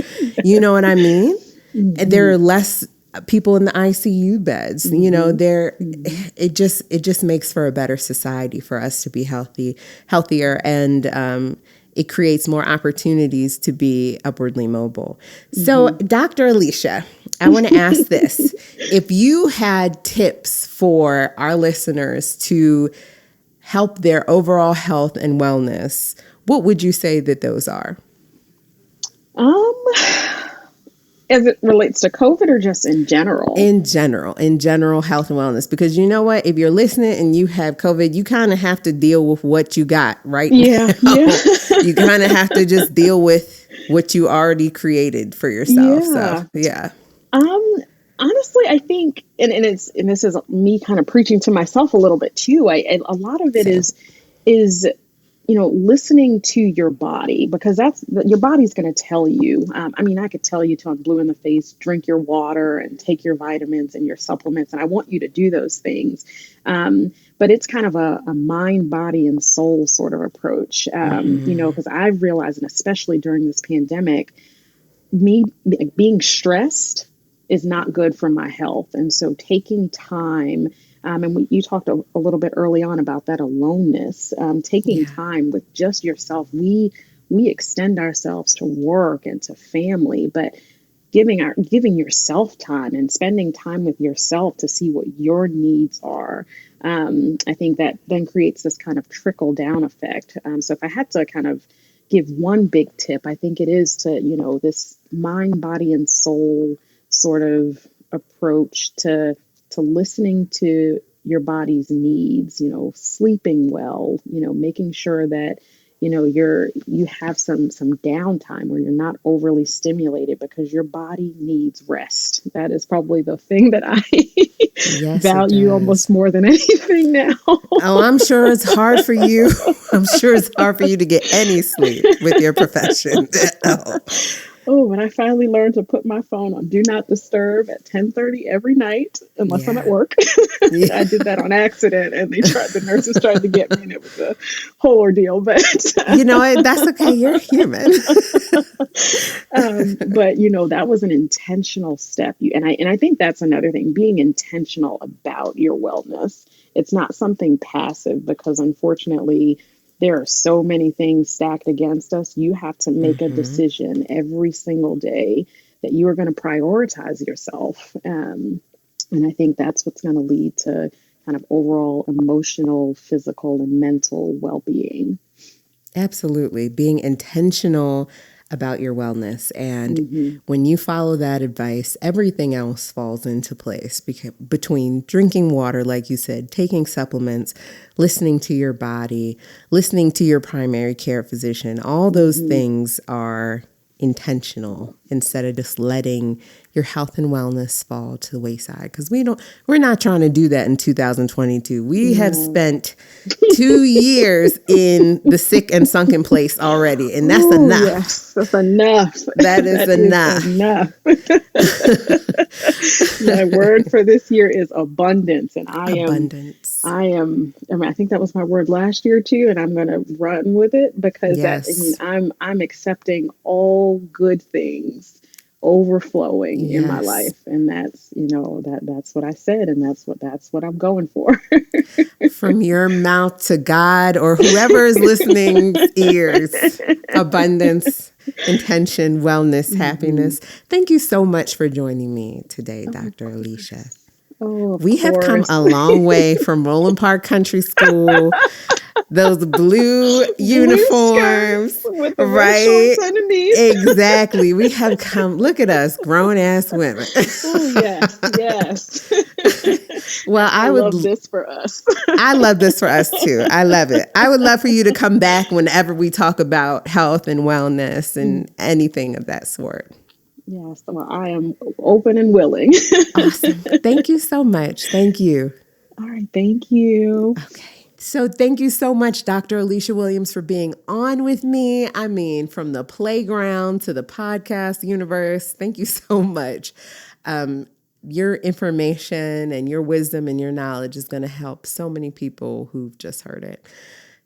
S2: You know what I mean? Mm-hmm. There are less people in the ICU beds, it just makes for a better society for us to be healthier. And, it creates more opportunities to be upwardly mobile. Mm-hmm. So, Dr. Alisha, I want to ask this. If you had tips for our listeners to help their overall health and wellness, what would you say that those are?
S3: As it relates to COVID, or just in general? In general,
S2: health and wellness. Because you know what? If you're listening and you have COVID, you kind of have to deal with what you got right now. Yeah. You kind of have to just deal with what you already created for yourself.
S3: Yeah.
S2: So, yeah.
S3: Honestly, I think, and this is me kind of preaching to myself a little bit too. A lot of it is listening to your body, because your body's going to tell you. I could tell you till I'm blue in the face, drink your water and take your vitamins and your supplements, and I want you to do those things. But it's kind of a mind, body, and soul sort of approach, because I've realized, and especially during this pandemic, me being stressed is not good for my health. And so taking time, and you talked a little bit early on about that aloneness, taking time with just yourself. We extend ourselves to work and to family, but giving yourself time and spending time with yourself to see what your needs are. I think that then creates this kind of trickle down effect. So if I had to kind of give one big tip, I think it is to, this mind, body, and soul sort of approach to listening to your body's needs, sleeping well, making sure that, you have some downtime where you're not overly stimulated, because your body needs rest. That is probably the thing that I value almost more than anything now.
S2: Oh, I'm sure it's hard for you. I'm sure it's hard for you to get any sleep with your profession.
S3: Oh, when I finally learned to put my phone on Do Not Disturb at 10:30 every night, unless I'm at work. I did that on accident, and the nurses tried to get me, and it was a whole ordeal. But
S2: that's okay. You're human.
S3: But that was an intentional step. And I think that's another thing, being intentional about your wellness. It's not something passive, because unfortunately, there are so many things stacked against us. You have to make a
S2: Mm-hmm.
S3: decision every single day that you are going to prioritize yourself. And I think that's what's going to lead to kind of overall emotional, physical, and mental well-being.
S2: Absolutely. Being intentional about your wellness. And
S3: Mm-hmm.
S2: when you follow that advice, everything else falls into place between drinking water, like you said, taking supplements, listening to your body, listening to your primary care physician. All those
S3: Mm-hmm.
S2: things are intentional instead of just letting your health and wellness fall to the wayside, because we're not trying to do that in 2022. We have
S3: No.
S2: spent 2 years in the sick and sunken place already, and that's
S3: Oh,
S2: enough.
S3: yes, that's enough.
S2: That is
S3: That is
S2: enough.
S3: enough. My word for this year is abundance. And
S2: Abundance.
S3: I think that was my word last year too, and I'm going to run with it because
S2: Yes.
S3: I'm accepting all good things overflowing in my
S2: Yes.
S3: life. And that's, that's what I said, and that's what I'm going for.
S2: From your mouth to God or whoever is listening's ears. Abundance, intention, wellness,
S3: Mhm.
S2: happiness. Thank you so much for joining me today,
S3: Oh, of
S2: Dr. Alicia.
S3: course. Oh, of
S2: We have come
S3: course.
S2: a long way from Roland Park Country School, those blue
S3: Blue skirt
S2: uniforms,
S3: with the red
S2: right?
S3: shorts underneath.
S2: Exactly. We have come, look at us, grown ass women.
S3: Oh, yes, yes.
S2: Well,
S3: I love this for us.
S2: I love this for us too. I love it. I would love for you to come back whenever we talk about health and wellness and anything of that sort.
S3: Yes, well, I am open and willing.
S2: Awesome. Thank you so much. Thank you.
S3: All right, thank you.
S2: Okay. So thank you so much, Dr. Alisha Williams, for being on with me. I mean, from the playground to the podcast universe, thank you so much. Your information and your wisdom and your knowledge is going to help so many people who've just heard it.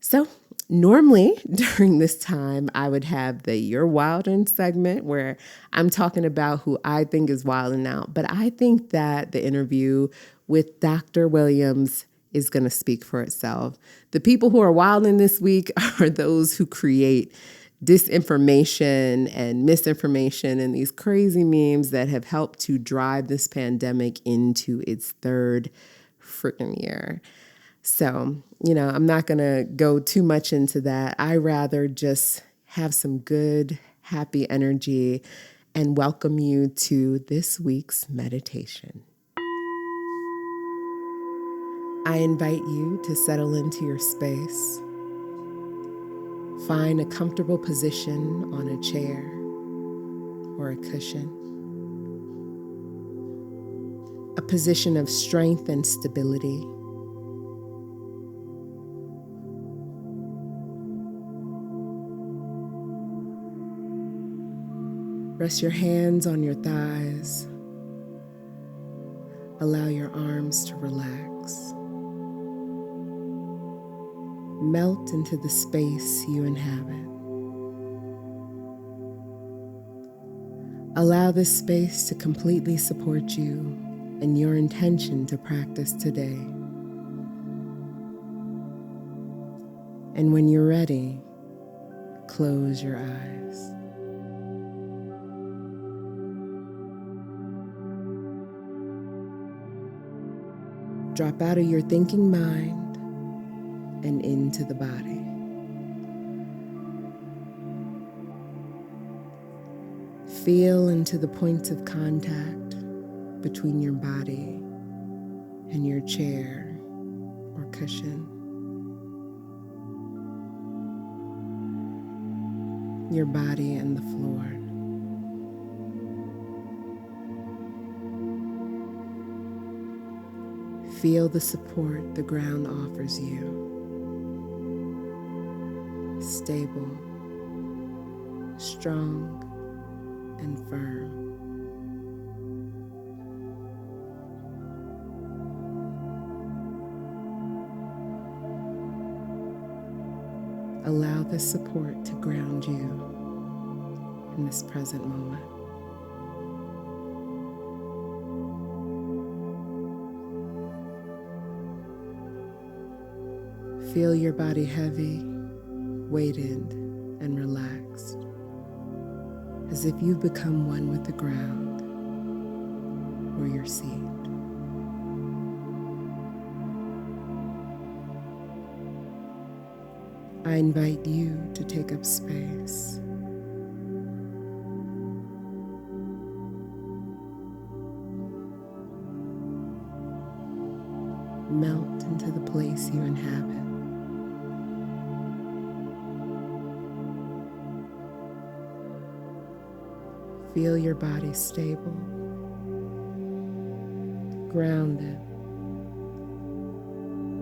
S2: So normally during this time, I would have the You're Wildin' segment where I'm talking about who I think is wilding out. But I think that the interview with Dr. Williams is going to speak for itself. The people who are wilding this week are those who create disinformation and misinformation and these crazy memes that have helped to drive this pandemic into its third freaking year. So, I'm not going to go too much into that. I rather just have some good, happy energy and welcome you to this week's meditation. I invite you to settle into your space. Find a comfortable position on a chair or a cushion. A position of strength and stability. Rest your hands on your thighs. Allow your arms to relax. Melt into the space you inhabit. Allow this space to completely support you and your intention to practice today. And when you're ready, close your eyes. Drop out of your thinking mind and into the body. Feel into the points of contact between your body and your chair or cushion. Your body and the floor. Feel the support the ground offers you. Stable, strong, and firm. Allow this support to ground you in this present moment. Feel your body heavy weighted and relaxed, as if you've become one with the ground or your seat. I invite you to take up space. Melt into the place you inhabit. Feel your body stable, grounded,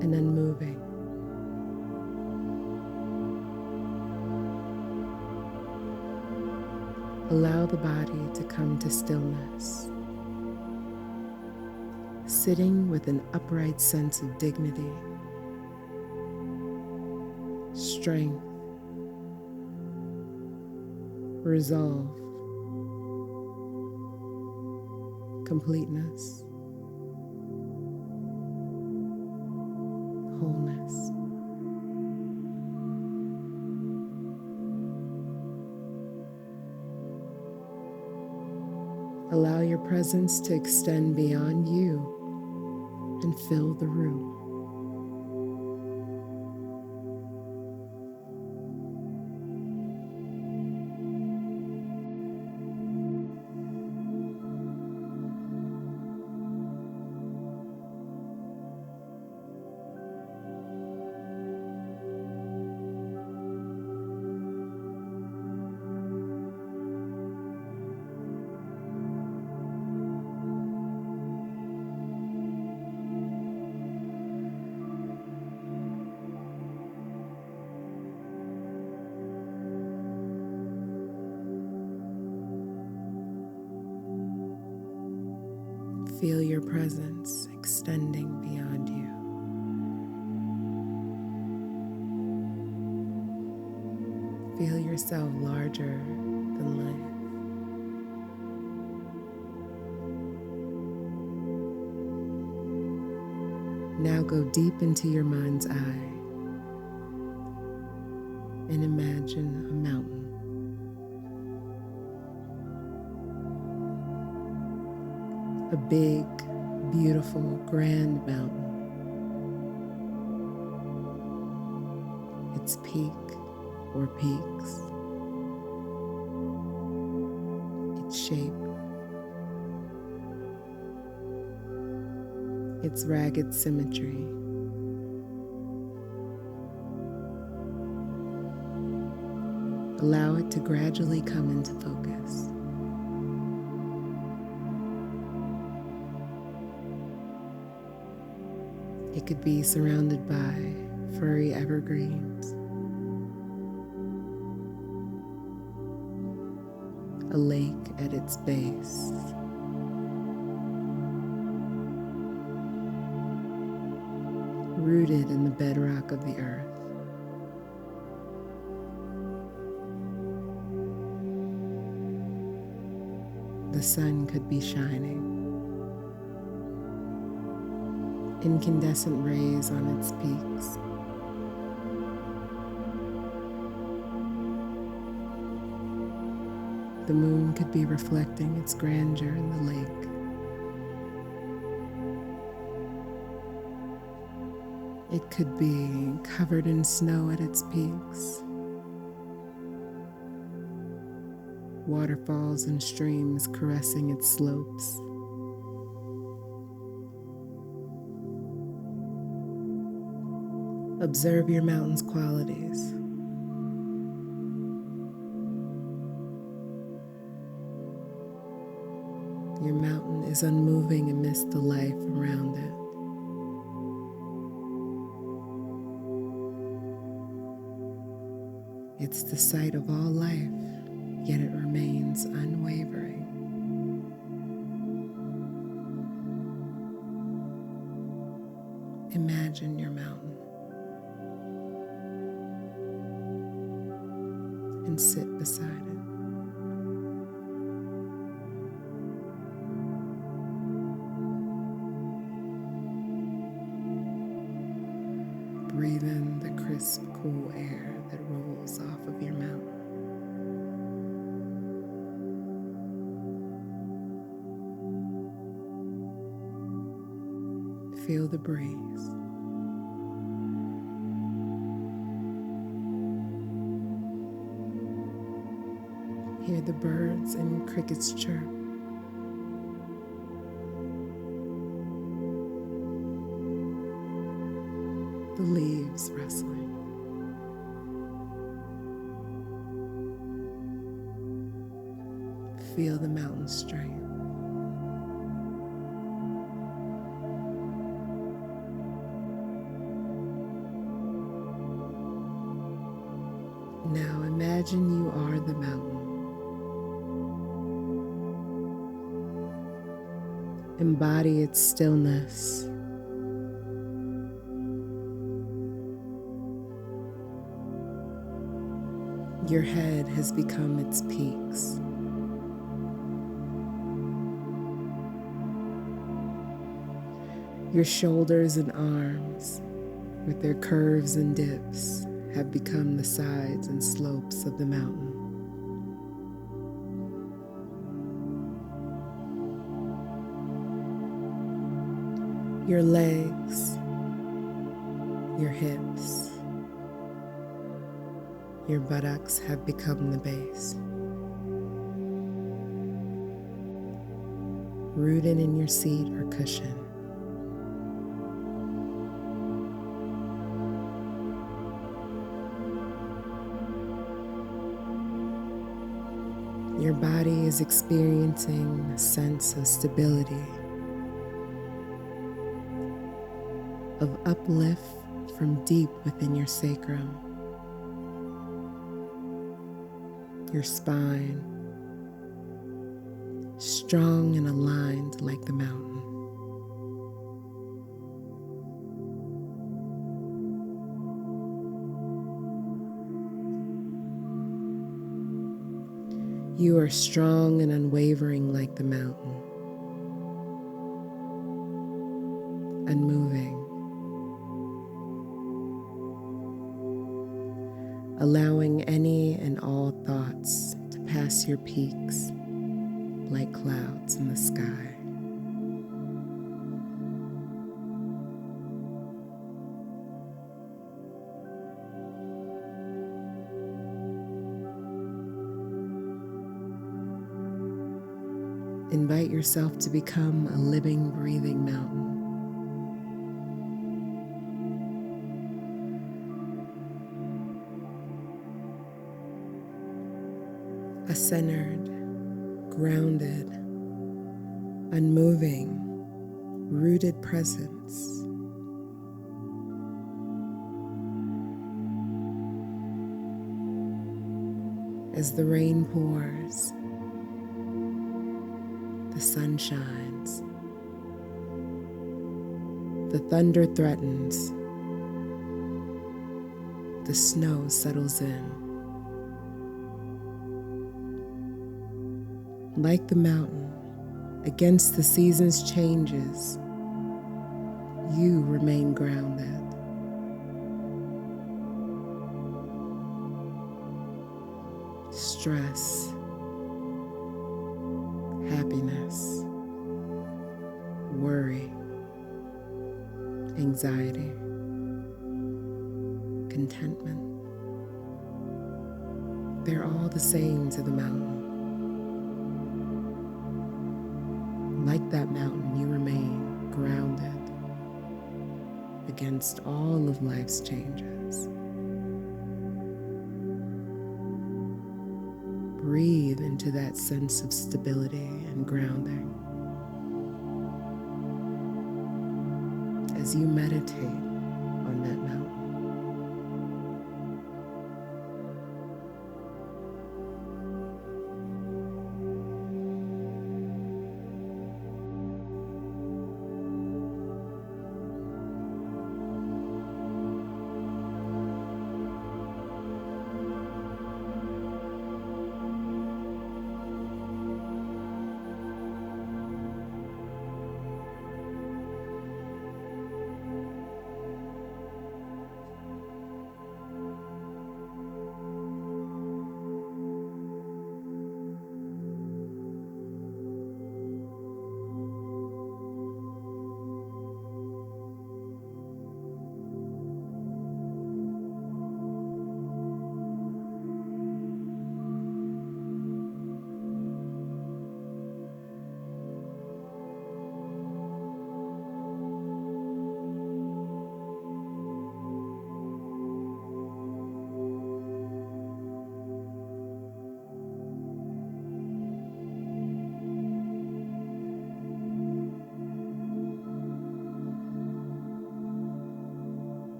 S2: and unmoving. Allow the body to come to stillness, sitting with an upright sense of dignity, strength, resolve, completeness, wholeness. Allow your presence to extend beyond you and fill the room. Feel your presence extending beyond you. Feel yourself larger than life. Now go deep into your mind's eye and imagine a mountain. A big, beautiful, grand mountain. Its peak or peaks, its shape, its ragged symmetry. Allow it to gradually come into focus. It could be surrounded by furry evergreens, a lake at its base, rooted in the bedrock of the earth. The sun could be shining. Incandescent rays on its peaks. The moon could be reflecting its grandeur in the lake. It could be covered in snow at its peaks. Waterfalls and streams caressing its slopes. Observe your mountain's qualities. Your mountain is unmoving amidst the life around it. It's the site of all life, yet it remains unwavering. Imagine your mountain and sit beside it. Breathe in the crisp, cool air that rolls Feel the breeze. Hear the birds and crickets chirp. The leaves rustling. Feel the mountain strength. Now imagine you are the mountain. Embody its stillness. Your head has become its peaks. Your shoulders and arms, with their curves and dips, have become the sides and slopes of the mountain. Your legs, your hips, your buttocks have become the base. Rooted in your seat or cushion. Your body is experiencing a sense of stability, of uplift from deep within your sacrum, your spine, strong and aligned like the mountain. You are strong and unwavering like the mountain, unmoving, allowing any and all thoughts to pass your peaks like clouds in the sky. Invite yourself to become a living, breathing mountain. A centered, grounded, unmoving, rooted presence. As the rain pours, the sun shines, the thunder threatens, the snow settles in. Like the mountain, against the season's changes, you remain grounded. Stress, happiness, worry, anxiety, contentment. They're all the same to the mountain. Like that mountain, you remain grounded against all of life's changes. Breathe into that sense of stability and grounding as you meditate on that mountain.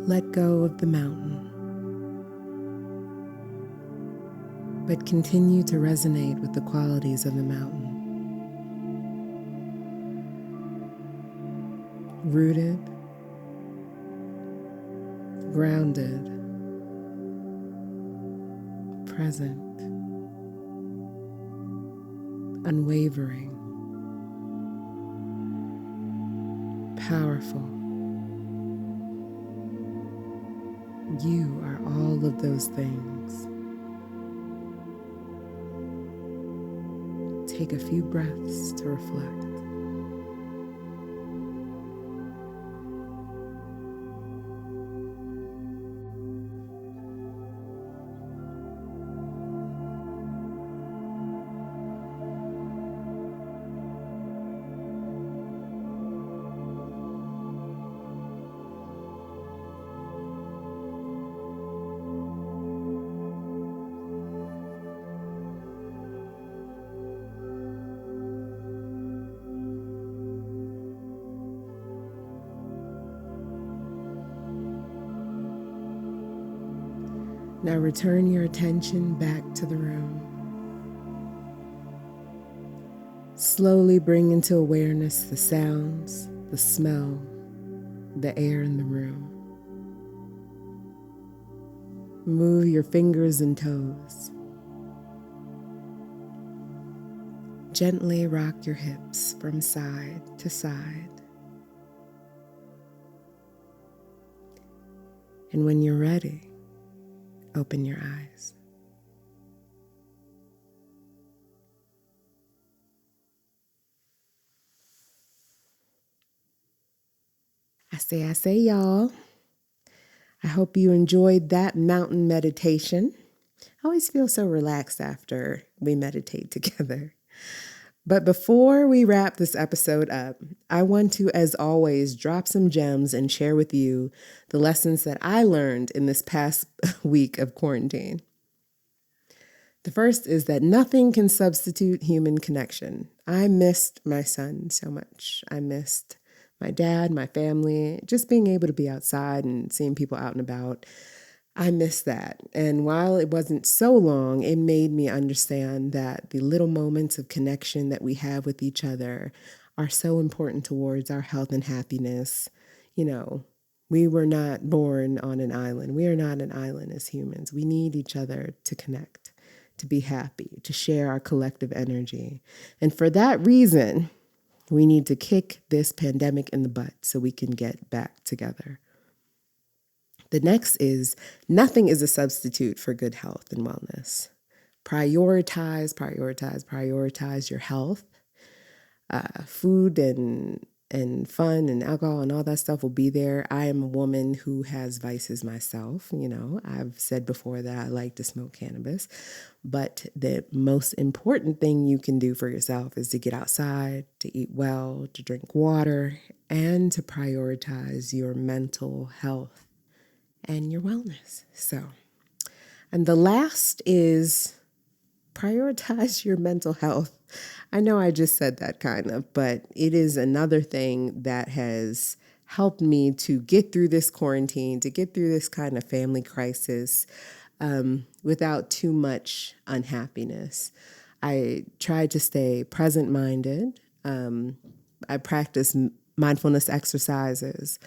S2: Let go of the mountain, but continue to resonate with the qualities of the mountain. Rooted, grounded, present, unwavering, powerful. You are all of those things. Take a few breaths to reflect. Now return your attention back to the room. Slowly bring into awareness the sounds, the smell, the air in the room. Move your fingers and toes. Gently rock your hips from side to side. And when you're ready, open your eyes. I say, y'all. I hope you enjoyed that mountain meditation. I always feel so relaxed after we meditate together. But before we wrap this episode up, I want to, as always, drop some gems and share with you the lessons that I learned in this past week of quarantine. The first is that nothing can substitute human connection. I missed my son so much. I missed my dad, my family, just being able to be outside and seeing people out and about. I miss that. And while it wasn't so long, it made me understand that the little moments of connection that we have with each other are so important towards our health and happiness. You know, we were not born on an island. We are not an island as humans. We need each other to connect, to be happy, to share our collective energy. And for that reason, we need to kick this pandemic in the butt so we can get back together. The next is nothing is a substitute for good health and wellness. Prioritize your health. Food and fun and alcohol and all that stuff will be there. I am a woman who has vices myself. You know, I've said before that I like to smoke cannabis, but the most important thing you can do for yourself is to get outside, to eat well, to drink water, and to prioritize your mental health and your wellness. And the last is prioritize your mental health. I know I just said that kind of, but it is another thing that has helped me to get through this quarantine, to get through this kind of family crisis without too much unhappiness. I tried to stay present-minded. I practiced mindfulness exercises.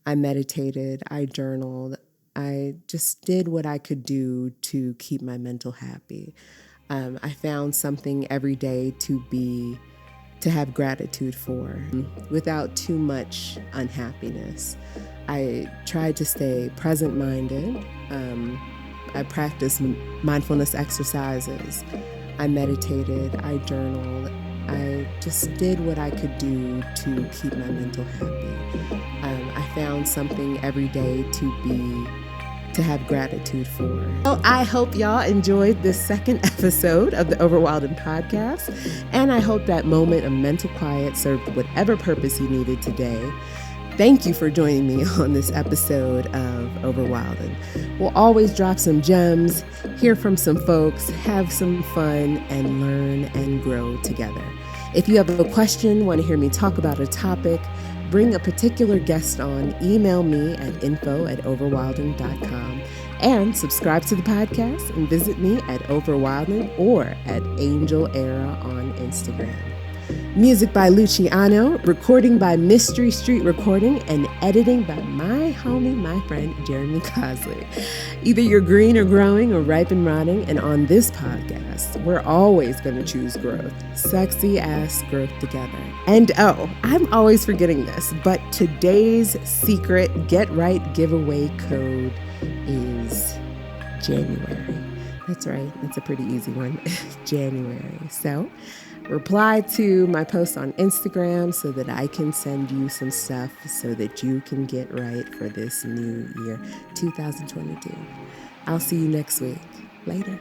S2: I meditated, I journaled, I just did what I could do to keep my mental happy. I found something every day to have gratitude for without too much unhappiness. I tried to stay present-minded. I practiced mindfulness exercises. I meditated, I journaled, I just did what I could do to keep my mental happy. I found something every day to have gratitude for. Well, I hope y'all enjoyed this second episode of the Wildin podcast, and I hope that moment of mental quiet served whatever purpose you needed today. Thank you for joining me on this episode of Wildin. We'll always drop some gems, hear from some folks, have some fun, and learn and grow together. If you have a question, want to hear me talk about a topic, bring a particular guest on, email me at info@overwildin.com and subscribe to the podcast and visit me at Overwildin or at Angel Era on Instagram. Music by Luciano, recording by Mystery Street Recording, and editing by my homie, my friend, Jeremy Cosley. Either you're green or growing or ripe and rotting, and on this podcast, we're always going to choose growth. Sexy ass growth together. And oh, I'm always forgetting this, but today's secret Get Right giveaway code is January. That's right. That's a pretty easy one. January. So reply to my post on Instagram so that I can send you some stuff so that you can get right for this new year, 2022. I'll see you next week. Later.